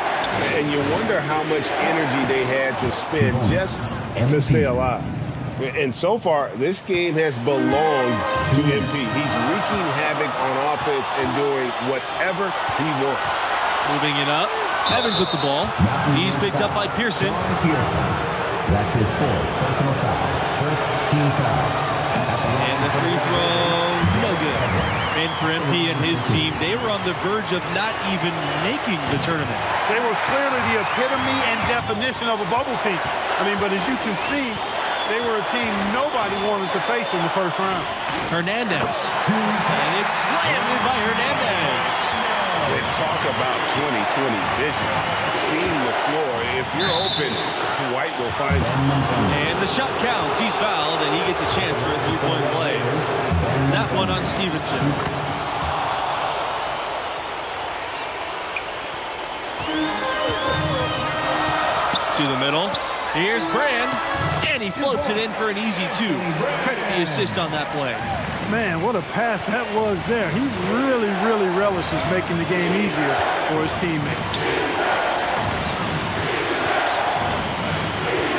And you wonder how much energy they had to spend just to stay alive. And so far, this game has belonged to MP. He's wreaking havoc on offense and doing whatever he wants. Moving it up. Evans with the ball. He's picked up by Pearson. That's his 4th personal foul. First team foul. And the free throw, no good. And for MP and his team, they were on the verge of not even making the tournament. They were clearly the epitome and definition of a bubble team. I mean, but as you can see, they were a team nobody wanted to face in the first round. Hernandez. And it's slammed in by Hernandez. They talk about 20/20 vision. Seeing the floor. If you're open, White will find you. And the shot counts. He's fouled, and he gets a chance for a three-point play. That one on Stevenson. To the middle. Here's Brand. And he floats it in for an easy 2. Credit the assist on that play. Man, what a pass that was there. He really, really relishes making the game easier for his teammates.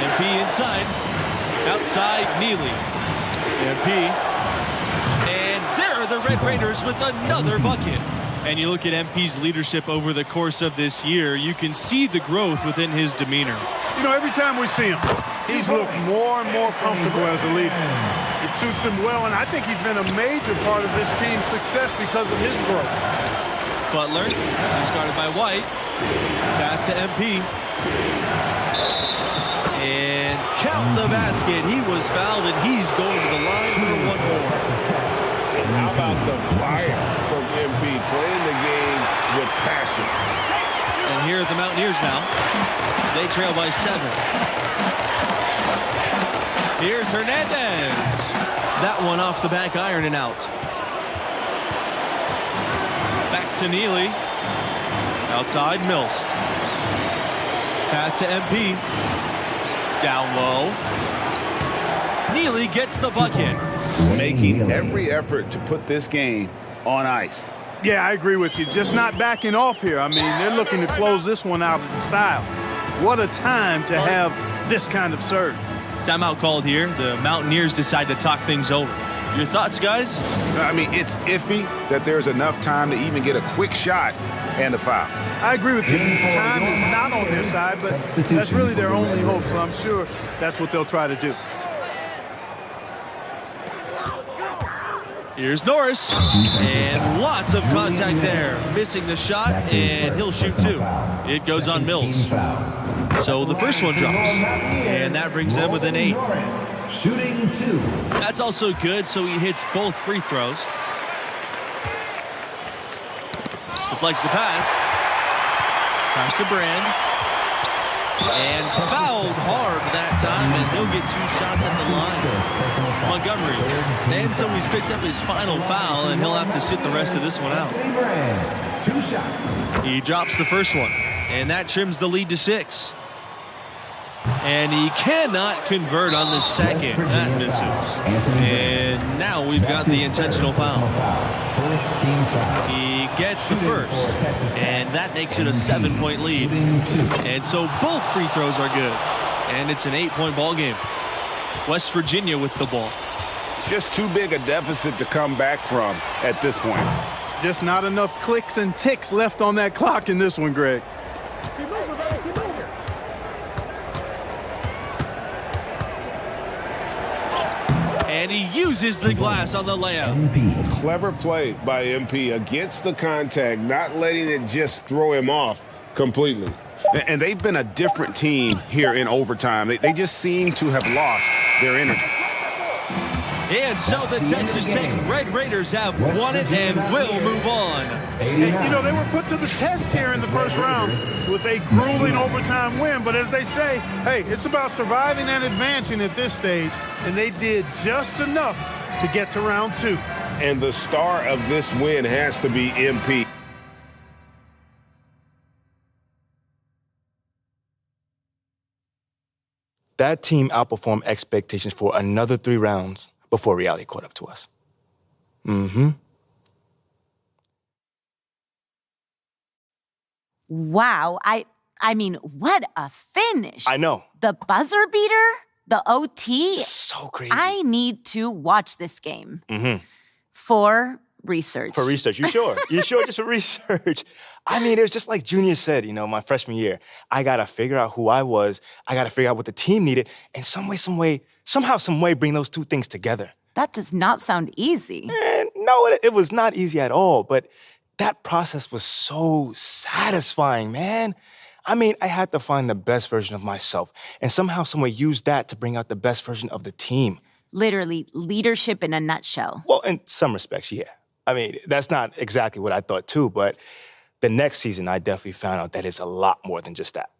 MP inside. Outside, Neely. MP. And there are the Red Raiders with another bucket. And you look at MP's leadership over the course of this year, you can see the growth within his demeanor. You know, every time we see him, he's looked more and more comfortable as a leader. It suits him well, and I think he's been a major part of this team's success because of his growth. Butler, he's guarded by White. Pass to MP. And count the basket. He was fouled, and he's going to the line for one more. And how about the fire from MP, playing the game with passion. And here are the Mountaineers now. They trail by 7. Here's Hernandez. That one off the back iron and out. Back to Neely. Outside, Mills. Pass to MP. Down low. Neely gets the bucket. Making every effort to put this game on ice. Yeah, I agree with you. Just not backing off here. I mean, they're looking to close this one out in style. What a time to have this kind of serve. Timeout called here. The Mountaineers decide to talk things over. Your thoughts, guys? I mean, it's iffy that there's enough time to even get a quick shot and a foul. I agree with you. Time is not on their side, but that's really their only hope, so I'm sure that's what they'll try to do. Here's Norris, and lots of contact there. Missing the shot, and he'll shoot two. It goes on Mills. So the first one drops, and that brings them within 8. Shooting 2. That's also good, so he hits both free throws. Deflects the pass. Pass to Brand. And fouled hard that time, and he'll get 2 shots at the line. Montgomery. And so he's picked up his final foul, and he'll have to sit the rest of this one out. 2 shots. He drops the first one, and that trims the lead to 6. And he cannot convert on the second. That misses. And now we've got the intentional foul. He gets the first, and that makes it a 7-point lead. And so both free throws are good. And it's an 8-point ball game. West Virginia with the ball. It's just too big a deficit to come back from at this point. Just not enough clicks and ticks left on that clock in this one, Greg. And he uses the glass on the layup. Clever play by MP against the contact, not letting it just throw him off completely. And they've been a different team here in overtime. They just seem to have lost their energy. And so the Texas Tech Red Raiders have won it and will move on. You know, they were put to the test here in the first round with a grueling overtime win. But as they say, hey, it's about surviving and advancing at this stage. And they did just enough to get to round 2. And the star of this win has to be MP. That team outperformed expectations for another 3 rounds before reality caught up to us. Wow. I mean, what a finish. I know. The buzzer beater, the OT. So crazy. I need to watch this game Mm-hmm. for research. For research. You sure? You sure just for research? I mean, it was just like Junior said, you know, my freshman year. I got to figure out who I was. I got to figure out what the team needed. And somehow, some way, bring those two things together. That does not sound easy. No, it was not easy at all. But that process was so satisfying, man. I mean, I had to find the best version of myself and somehow, some way use that to bring out the best version of the team. Literally, leadership in a nutshell. Well, in some respects, yeah. I mean, that's not exactly what I thought too, but the next season, I definitely found out that it's a lot more than just that.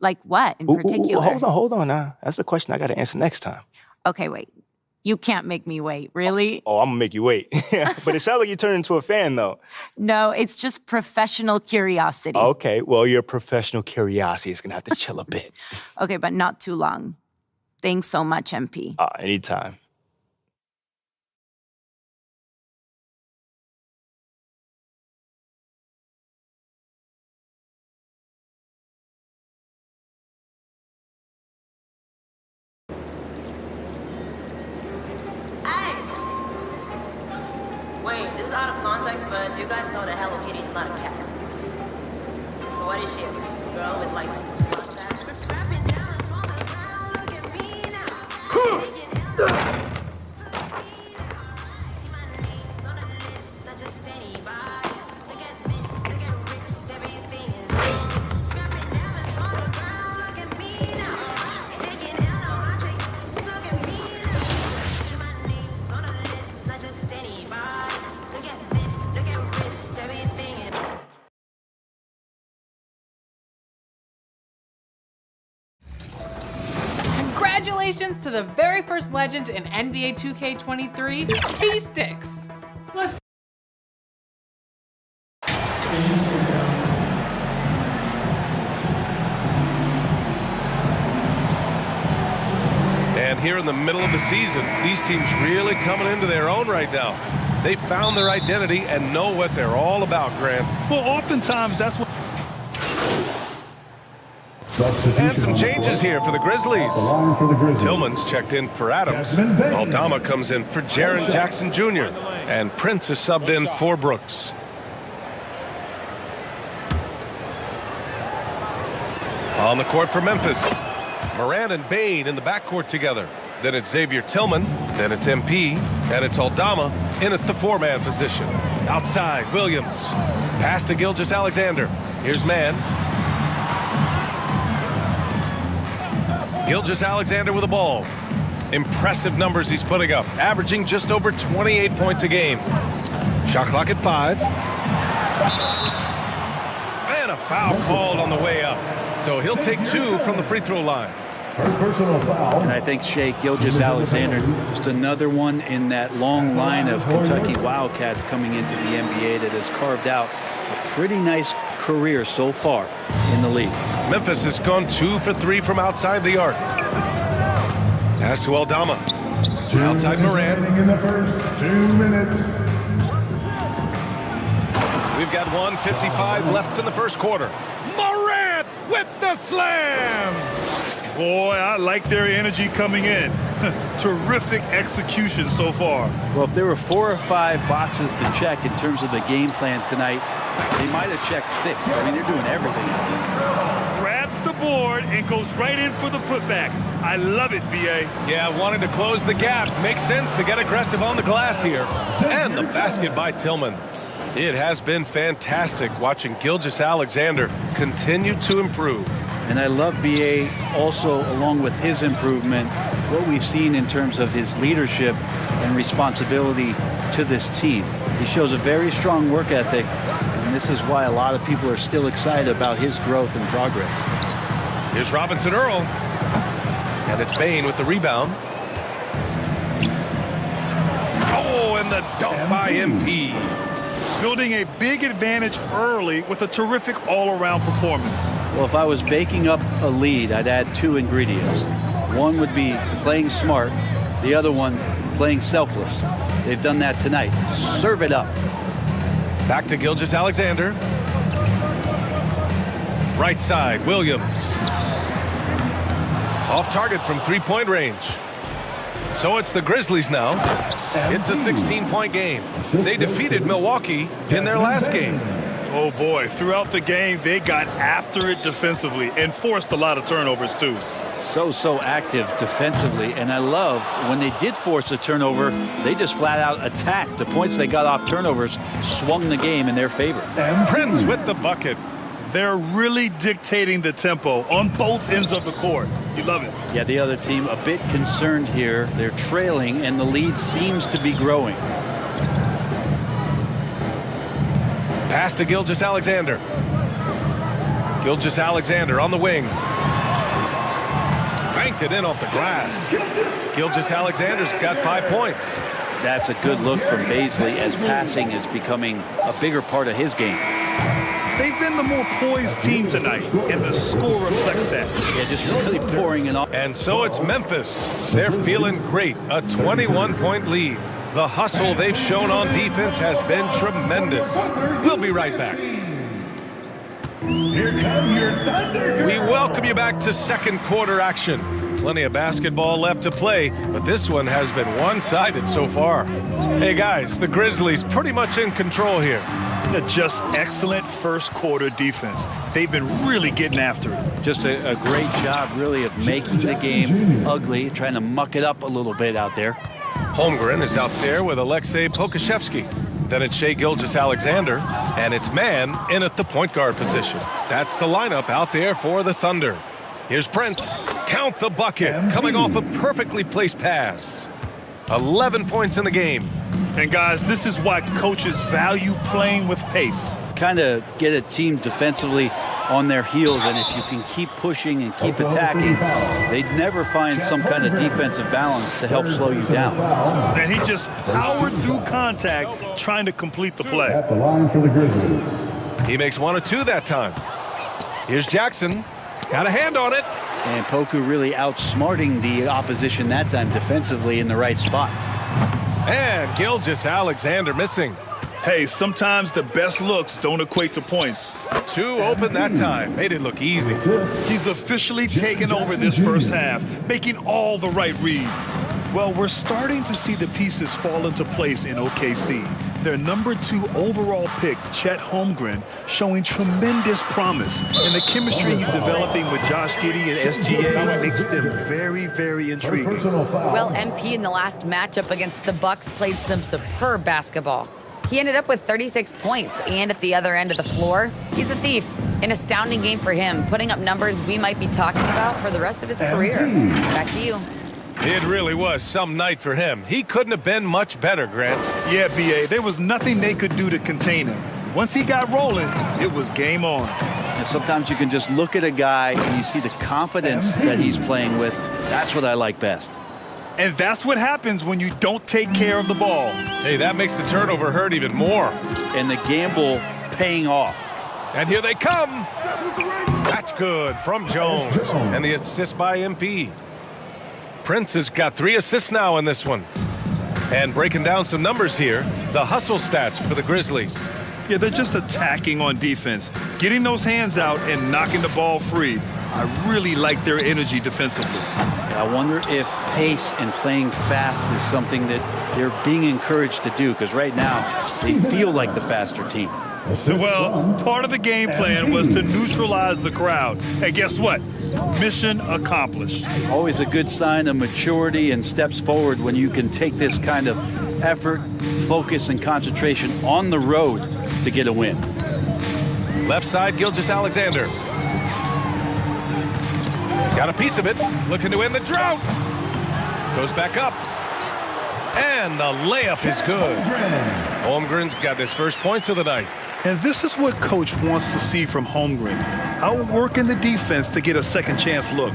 Like what in particular? Hold on now. That's the question I got to answer next time. Okay, wait. You can't make me wait, really? Oh, I'm going to make you wait. But it sounds like you turned into a fan, though. No, it's just professional curiosity. Okay, well, your professional curiosity is going to have to chill a bit. Okay, but not too long. Thanks so much, MP. Anytime. Wait, this is out of context, but do you guys know that Hello Kitty is not a cat? So what is she? A girl with like some mustache? Congratulations to the very first legend in NBA 2K23, T-Sticks. Let's And here in the middle of the season, these teams really coming into their own right now. They found their identity and know what they're all about, Grant. Well, oftentimes that's what... And some changes here for the Grizzlies. Tillman's checked in for Adams. Aldama comes in for Jaren Jackson Jr. And Prince is subbed in for Brooks. On the court for Memphis, Morant and Bane in the backcourt together. Then it's Xavier Tillman, then it's MP, and it's Aldama in at the four-man position. Outside, Williams. Pass to Gilgeous-Alexander. Here's Mann. Gilgeous-Alexander with the ball. Impressive numbers he's putting up, averaging just over 28 points a game. Shot clock at 5. And a foul called on the way up. So he'll take 2 from the free throw line. First personal foul. And I think Shai Gilgeous-Alexander, just another one in that long line of Kentucky Wildcats coming into the NBA that has carved out a pretty nice career so far in the league. Memphis has gone 2 for 3 from outside the arc. Pass to Aldama. Outside Morant. In the first 2 minutes. We've got 1:55 left in the first quarter. Morant with the slam. Boy, I like their energy coming in. Terrific execution so far. Well, if there were 4 or 5 boxes to check in terms of the game plan tonight, they might have checked 6. I mean, they're doing everything. Grabs the board and goes right in for the putback. I love it, B.A. Yeah, wanting to close the gap. Makes sense to get aggressive on the glass here. And the basket by Tillman. It has been fantastic watching Gilgeous-Alexander continue to improve. And I love B.A. also, along with his improvement, what we've seen in terms of his leadership and responsibility to this team. He shows a very strong work ethic, and this is why a lot of people are still excited about his growth and progress. Here's Robinson Earl. And it's Bane with the rebound. Oh, and the dunk by MP. Building a big advantage early with a terrific all-around performance. Well, if I was baking up a lead, I'd add 2 ingredients. One would be playing smart. The other one, playing selfless. They've done that tonight. Serve it up. Back to Gilgeous-Alexander. Right side, Williams. Off target from three-point range. So it's the Grizzlies now. It's a 16-point game. They defeated Milwaukee in their last game. Oh boy, throughout the game, they got after it defensively and forced a lot of turnovers too. So active defensively, and I love when they did force a turnover, they just flat out attacked. The points they got off turnovers swung the game in their favor. Prince with the bucket. They're really dictating the tempo on both ends of the court. You love it. Yeah, the other team a bit concerned here. They're trailing, and the lead seems to be growing. Pass to Gilgeous-Alexander. Gilgeous-Alexander on the wing. Banked it in off the glass. Gilgeous-Alexander's got 5 points. That's a good look from Baisley as passing is becoming a bigger part of his game. They've been the more poised team tonight, and the score reflects that. Yeah, just really pouring it off. And so it's Memphis. They're feeling great. A 21-point lead. The hustle they've shown on defense has been tremendous. We'll be right back. Here come your Thunder. We welcome you back to second quarter action. Plenty of basketball left to play, but this one has been one-sided so far. Hey guys, the Grizzlies pretty much in control here. Just excellent first quarter defense. They've been really getting after it. Just a great job, really, of making the game ugly, trying to muck it up a little bit out there. Holmgren is out there with Alexei Pokashevsky. Then it's Shai Gilgeous-Alexander, and it's Mann in at the point guard position. That's the lineup out there for the Thunder. Here's Prince. Count the bucket, coming off a perfectly placed pass. 11 points in the game. And guys, this is why coaches value playing with pace. Kind of get a team defensively on their heels, and if you can keep pushing and keep attacking, they'd never find some kind of defensive balance to help slow you down. And he just powered through contact trying to complete the play. At the line for the Grizzlies. He makes 1 or 2 that time. Here's Jackson. Got a hand on it. And Poku really outsmarting the opposition that time defensively in the right spot. And Gilgeous-Alexander missing. Hey, sometimes the best looks don't equate to points. 2 open that time. Made it look easy. He's officially taken over this first half, making all the right reads. Well, we're starting to see the pieces fall into place in OKC. Their number 2 overall pick, Chet Holmgren, showing tremendous promise. And the chemistry he's developing with Josh Giddey and SGA makes them very, very intriguing. Well, MP in the last matchup against the Bucks played some superb basketball. He ended up with 36 points, and at the other end of the floor, he's a thief. An astounding game for him, putting up numbers we might be talking about for the rest of his career. Back to you. It really was some night for him. He couldn't have been much better, Grant. Yeah, B.A., there was nothing they could do to contain him. Once he got rolling, it was game on. And sometimes you can just look at a guy and you see the confidence that he's playing with. That's what I like best. And that's what happens when you don't take care of the ball. Hey, that makes the turnover hurt even more. And the gamble paying off. And here they come. That's good from Jones. And the assist by MP. Prince has got 3 assists now in this one. And breaking down some numbers here, the hustle stats for the Grizzlies. Yeah, they're just attacking on defense, getting those hands out and knocking the ball free. I really like their energy defensively. I wonder if pace and playing fast is something that they're being encouraged to do, because right now they feel like the faster team. Well, part of the game plan was to neutralize the crowd. And guess what? Mission accomplished. Always a good sign of maturity and steps forward when you can take this kind of effort, focus, and concentration on the road to get a win. Left side, Gilgeous-Alexander. Got a piece of it. Looking to end the drought. Goes back up. And the layup is good. Holmgren's got his first points of the night. And this is what Coach wants to see from Holmgren. Outworking the defense to get a second chance look.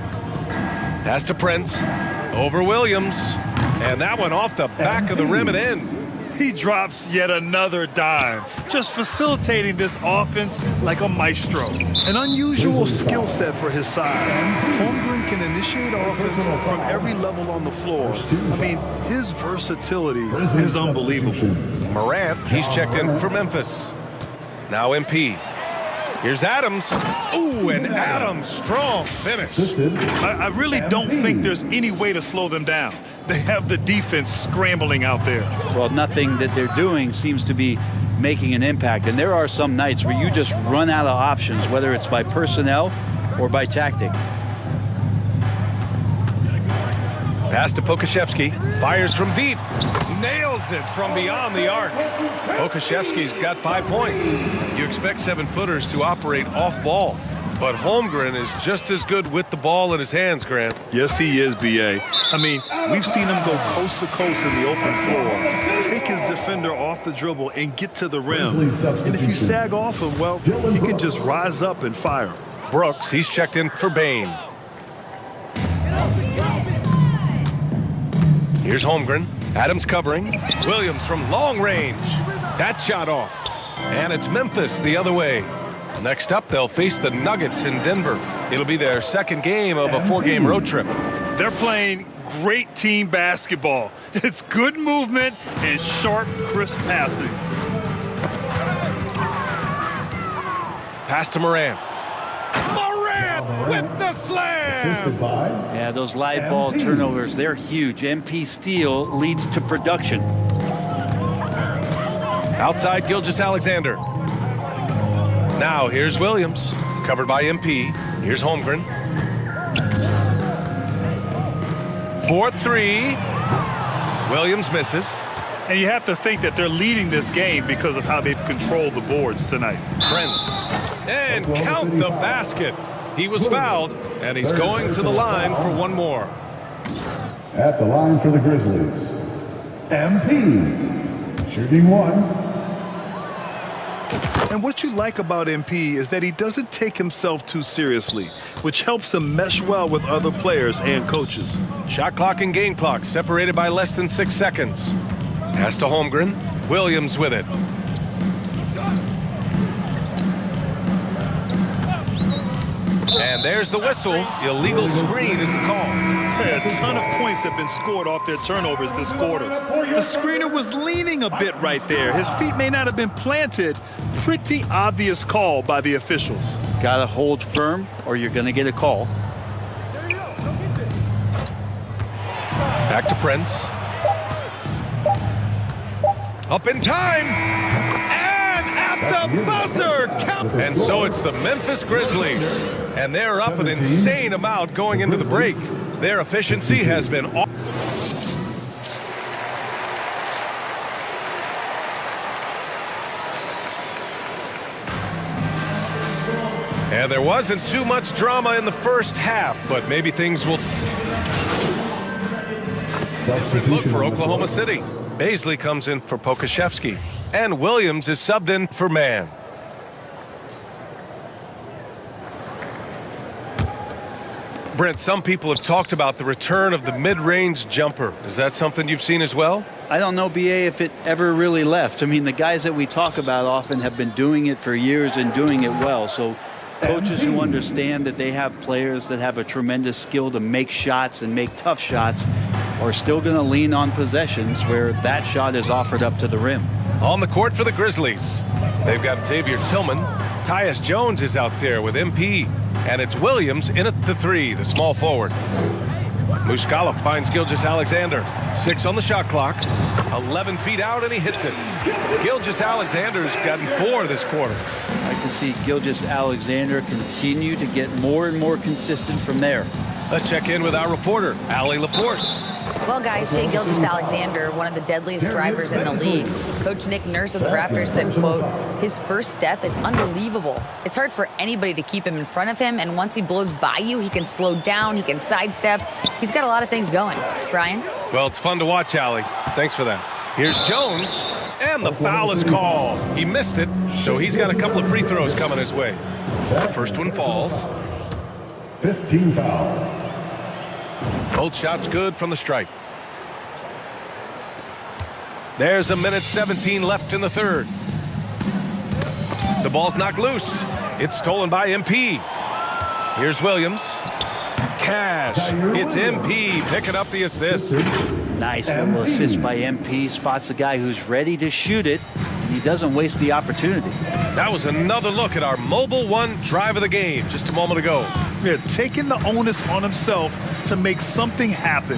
Pass to Prince. Over Williams. And that one off the back of the rim and in. He drops yet another dime, just facilitating this offense like a maestro. An unusual skill set for his size. Holmgren can initiate offense from every level on the floor. I mean, his versatility is unbelievable. Morant, he's checked in for Memphis. Now MP. Here's Adams. Ooh, and Adams, strong finish. I really don't think there's any way to slow them down. They have the defense scrambling out there. Well, nothing that they're doing seems to be making an impact. And there are some nights where you just run out of options, whether it's by personnel or by tactic. Pass to Pokashevsky. Fires from deep. Nails it from beyond the arc. Pokashevsky's got 5 points. You expect 7-footers to operate off ball. But Holmgren is just as good with the ball in his hands, Grant. Yes, he is, B.A. I mean, we've seen him go coast to coast in the open floor, take his defender off the dribble and get to the rim. And if you sag off him, well, he can just rise up and fire. Brooks, he's checked in for Bain. Here's Holmgren. Adams covering. Williams from long range. That shot off. And it's Memphis the other way. Next up, they'll face the Nuggets in Denver. It'll be their second game of a 4-game road trip. They're playing great team basketball. It's good movement and sharp, crisp passing. Pass to Morant. Morant with the slam! Yeah, those live ball turnovers, they're huge. MP steal leads to production. Outside Gilgeous-Alexander. Now here's Williams, covered by MP. Here's Holmgren. 4-3. Williams misses. And you have to think that they're leading this game because of how they've controlled the boards tonight. Prince. And count the basket. He was fouled, and he's going to the line for one more. At the line for the Grizzlies, MP, shooting 1. And what you like about MP is that he doesn't take himself too seriously, which helps him mesh well with other players and coaches. Shot clock and game clock separated by less than 6 seconds. Pass to Holmgren. Williams with it. And And there's the whistle. Illegal screen is the call. A ton of points have been scored off their turnovers this quarter. The screener was leaning a bit right there. His feet may not have been planted. Pretty obvious call by the officials. Got to hold firm or you're going to get a call. Back to Prince. Up in time. And at the buzzer. And so it's the Memphis Grizzlies. And they're up an insane amount going into the break. Their efficiency has been off. And there wasn't too much drama in the first half, but maybe things will look for Oklahoma City. Baisley comes in for Pokashevsky, and Williams is subbed in for Mann. Brent, some people have talked about the return of the mid-range jumper. Is that something you've seen as well? I don't know, BA, if it ever really left. I mean, the guys that we talk about often have been doing it for years and doing it well. So coaches who understand that they have players that have a tremendous skill to make shots and make tough shots are still going to lean on possessions where that shot is offered up to the rim. On the court for the Grizzlies, they've got Xavier Tillman. Tyus Jones is out there with MP. And it's Williams in at the three, the small forward. Muscala finds Gilgeous-Alexander. 6 on the shot clock. 11 feet out, and he hits it. Gilgeous-Alexander's gotten 4 this quarter. I can see Gilgeous-Alexander continue to get more and more consistent from there. Let's check in with our reporter, Allie LaForce. Well, guys, Shai Gilgeous-Alexander, one of the deadliest drivers in the league. Coach Nick Nurse of the Raptors said, quote, his first step is unbelievable. It's hard for anybody to keep him in front of him, and once he blows by you, he can slow down, he can sidestep. He's got a lot of things going. Brian? Well, it's fun to watch, Allie. Thanks for that. Here's Jones, and the foul is called. He missed it, so he's got a couple of free throws coming his way. First one falls. 15 foul. Both shots good from the stripe. There's a minute 17 left in the third. The ball's knocked loose. It's stolen by MP. Here's Williams. Cash. It's MP picking up the assist. Nice little assist by MP. Spots a guy who's ready to shoot it, and he doesn't waste the opportunity. That was another look at our Mobile One drive of the game just a moment ago. Yeah, taking the onus on himself to make something happen.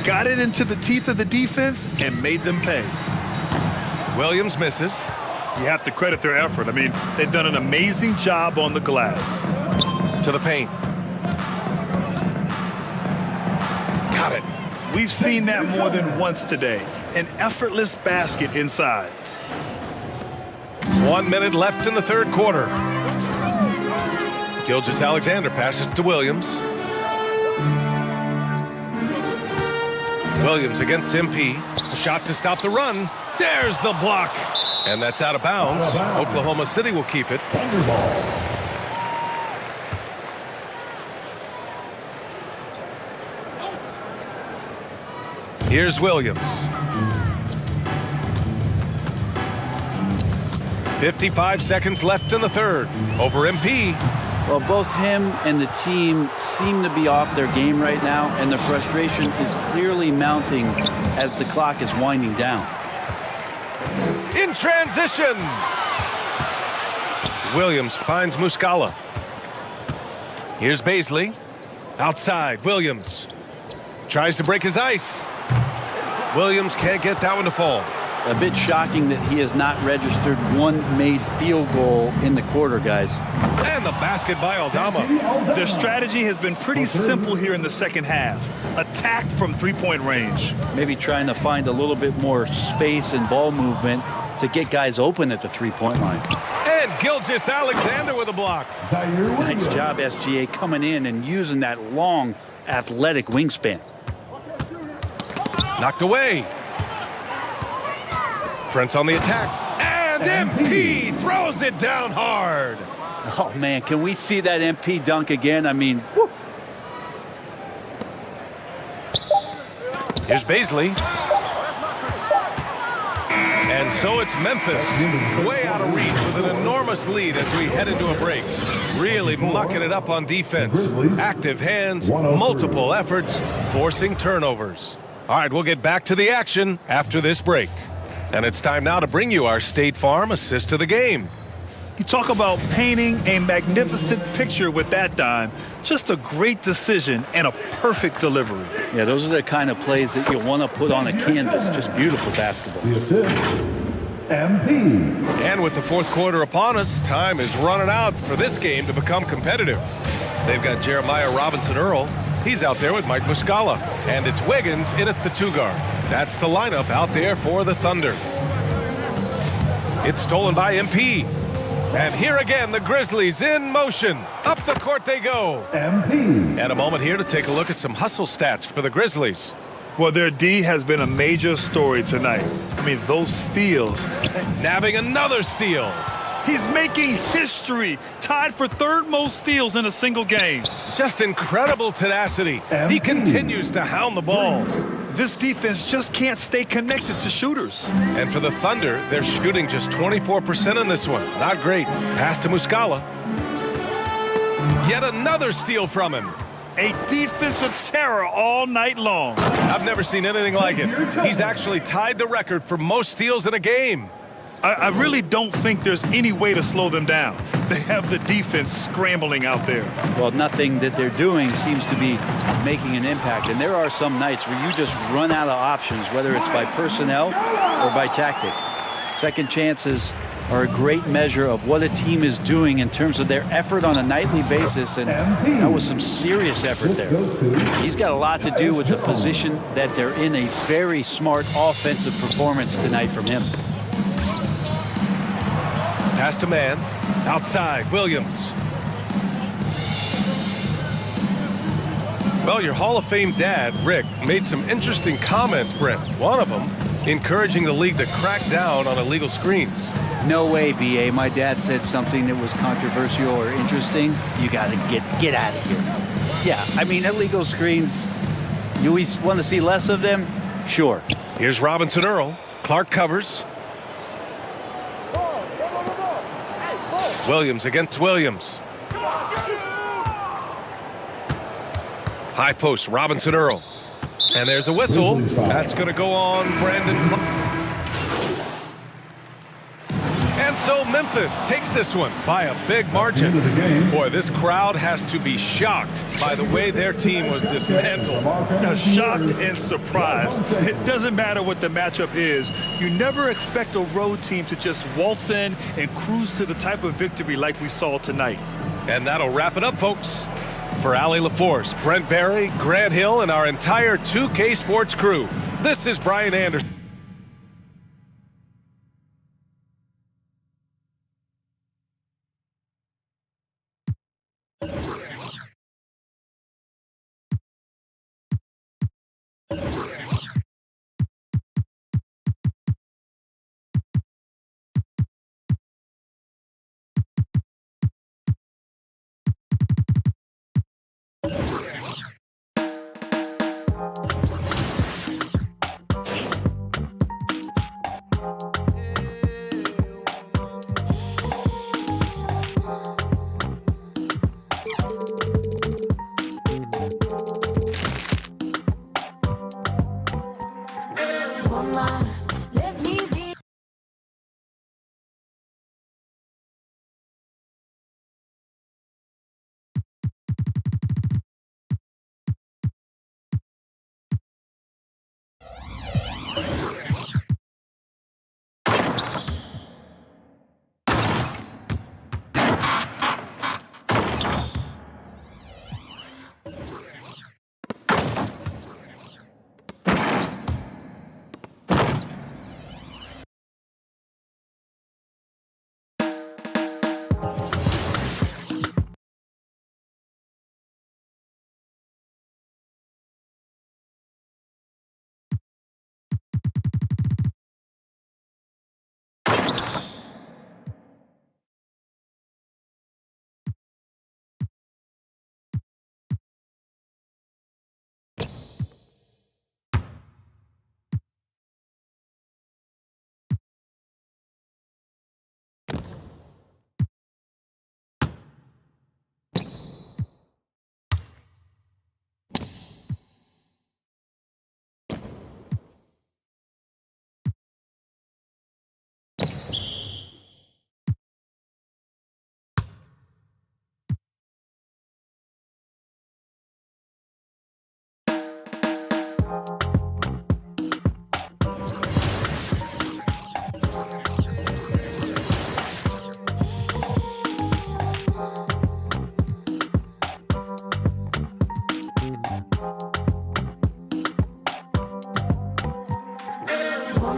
Got it into the teeth of the defense and made them pay. Williams misses. You have to credit their effort. I mean, they've done an amazing job on the glass. To the paint. Got it. We've seen that more than once today. An effortless basket inside. 1 minute left in the third quarter. Gilgeous-Alexander passes to Williams. Williams against MP. A shot to stop the run. There's the block. And that's out of bounds. Oklahoma City will keep it. Here's Williams. 55 seconds left in the third. Over MP. Well, both him and the team seem to be off their game right now, and the frustration is clearly mounting as the clock is winding down. In transition. Williams finds Muscala. Here's Baisley. Outside, Williams. Tries to break his ice. Williams can't get that one to fall. A bit shocking that he has not registered one made field goal in the quarter, guys. And the basket by Aldama. Their strategy has been pretty simple here in the second half. Attack from three-point range. Maybe trying to find a little bit more space and ball movement to get guys open at the three-point line. And Gilgeous-Alexander with a block. Nice job, SGA, coming in and using that long, athletic wingspan. Knocked away. Prince on the attack. And MP throws it down hard. Oh, man, can we see that MP dunk again? I mean, whoo. Here's Baisley. And so it's Memphis, way out of reach with an enormous lead as we head into a break. really mucking it up on defense. Active hands, multiple efforts, forcing turnovers. All right, we'll get back to the action after this break. And it's time now to bring you our State Farm assist of the game. You talk about painting a magnificent picture with that dime. Just a great decision and a perfect delivery. Yeah, those are the kind of plays that you want to put on a canvas. Just beautiful basketball. The assist, MP. And with the fourth quarter upon us, time is running out for this game to become competitive. They've got Jeremiah Robinson-Earl. He's out there with Mike Muscala. And it's Wiggins in at the 2 guard. That's the lineup out there for the Thunder. It's stolen by MP. And here again, the Grizzlies in motion. Up the court they go. MP. And a moment here to take a look at some hustle stats for the Grizzlies. Well, their D has been a major story tonight. I mean, those steals. Nabbing another steal. He's making history. Tied for third most steals in a single game. Just incredible tenacity. He continues to hound the ball. This defense just can't stay connected to shooters. And for the Thunder, they're shooting just 24% in this one. Not great. Pass to Muscala. Yet another steal from him. A defensive terror all night long. I've never seen anything like it. He's actually tied the record for most steals in a game. I really don't think there's any way to slow them down. They have the defense scrambling out there. Well, nothing that they're doing seems to be making an impact. And there are some nights where you just run out of options, whether it's by personnel or by tactic. Second chances are a great measure of what a team is doing in terms of their effort on a nightly basis, and that was some serious effort there. He's got a lot to do with the position that they're in. A very smart offensive performance tonight from him. Pass to man. Outside, Williams. Well, your Hall of Fame dad, Rick, made some interesting comments, Brent. One of them, encouraging the league to crack down on illegal screens. No way, B.A. My dad said something that was controversial or interesting. You got to get out of here. Yeah, I mean, illegal screens, do we want to see less of them? Sure. Here's Robinson-Earl. Clark covers. Williams against Williams. High post, Robinson-Earl. And there's a whistle. That's going to go on Brandon. And so Memphis takes this one by a big margin. Boy, this crowd has to be shocked by the way their team was dismantled. Shocked and surprised. It doesn't matter what the matchup is. You never expect a road team to just waltz in and cruise to the type of victory like we saw tonight. And that'll wrap it up, folks. For Allie LaForce, Brent Barry, Grant Hill, and our entire 2K Sports crew, this is Brian Anderson.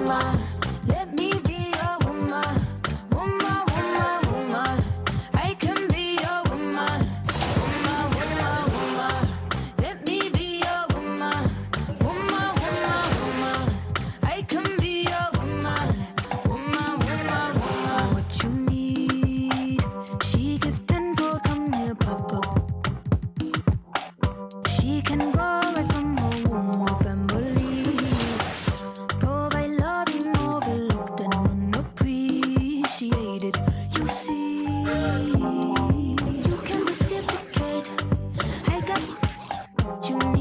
my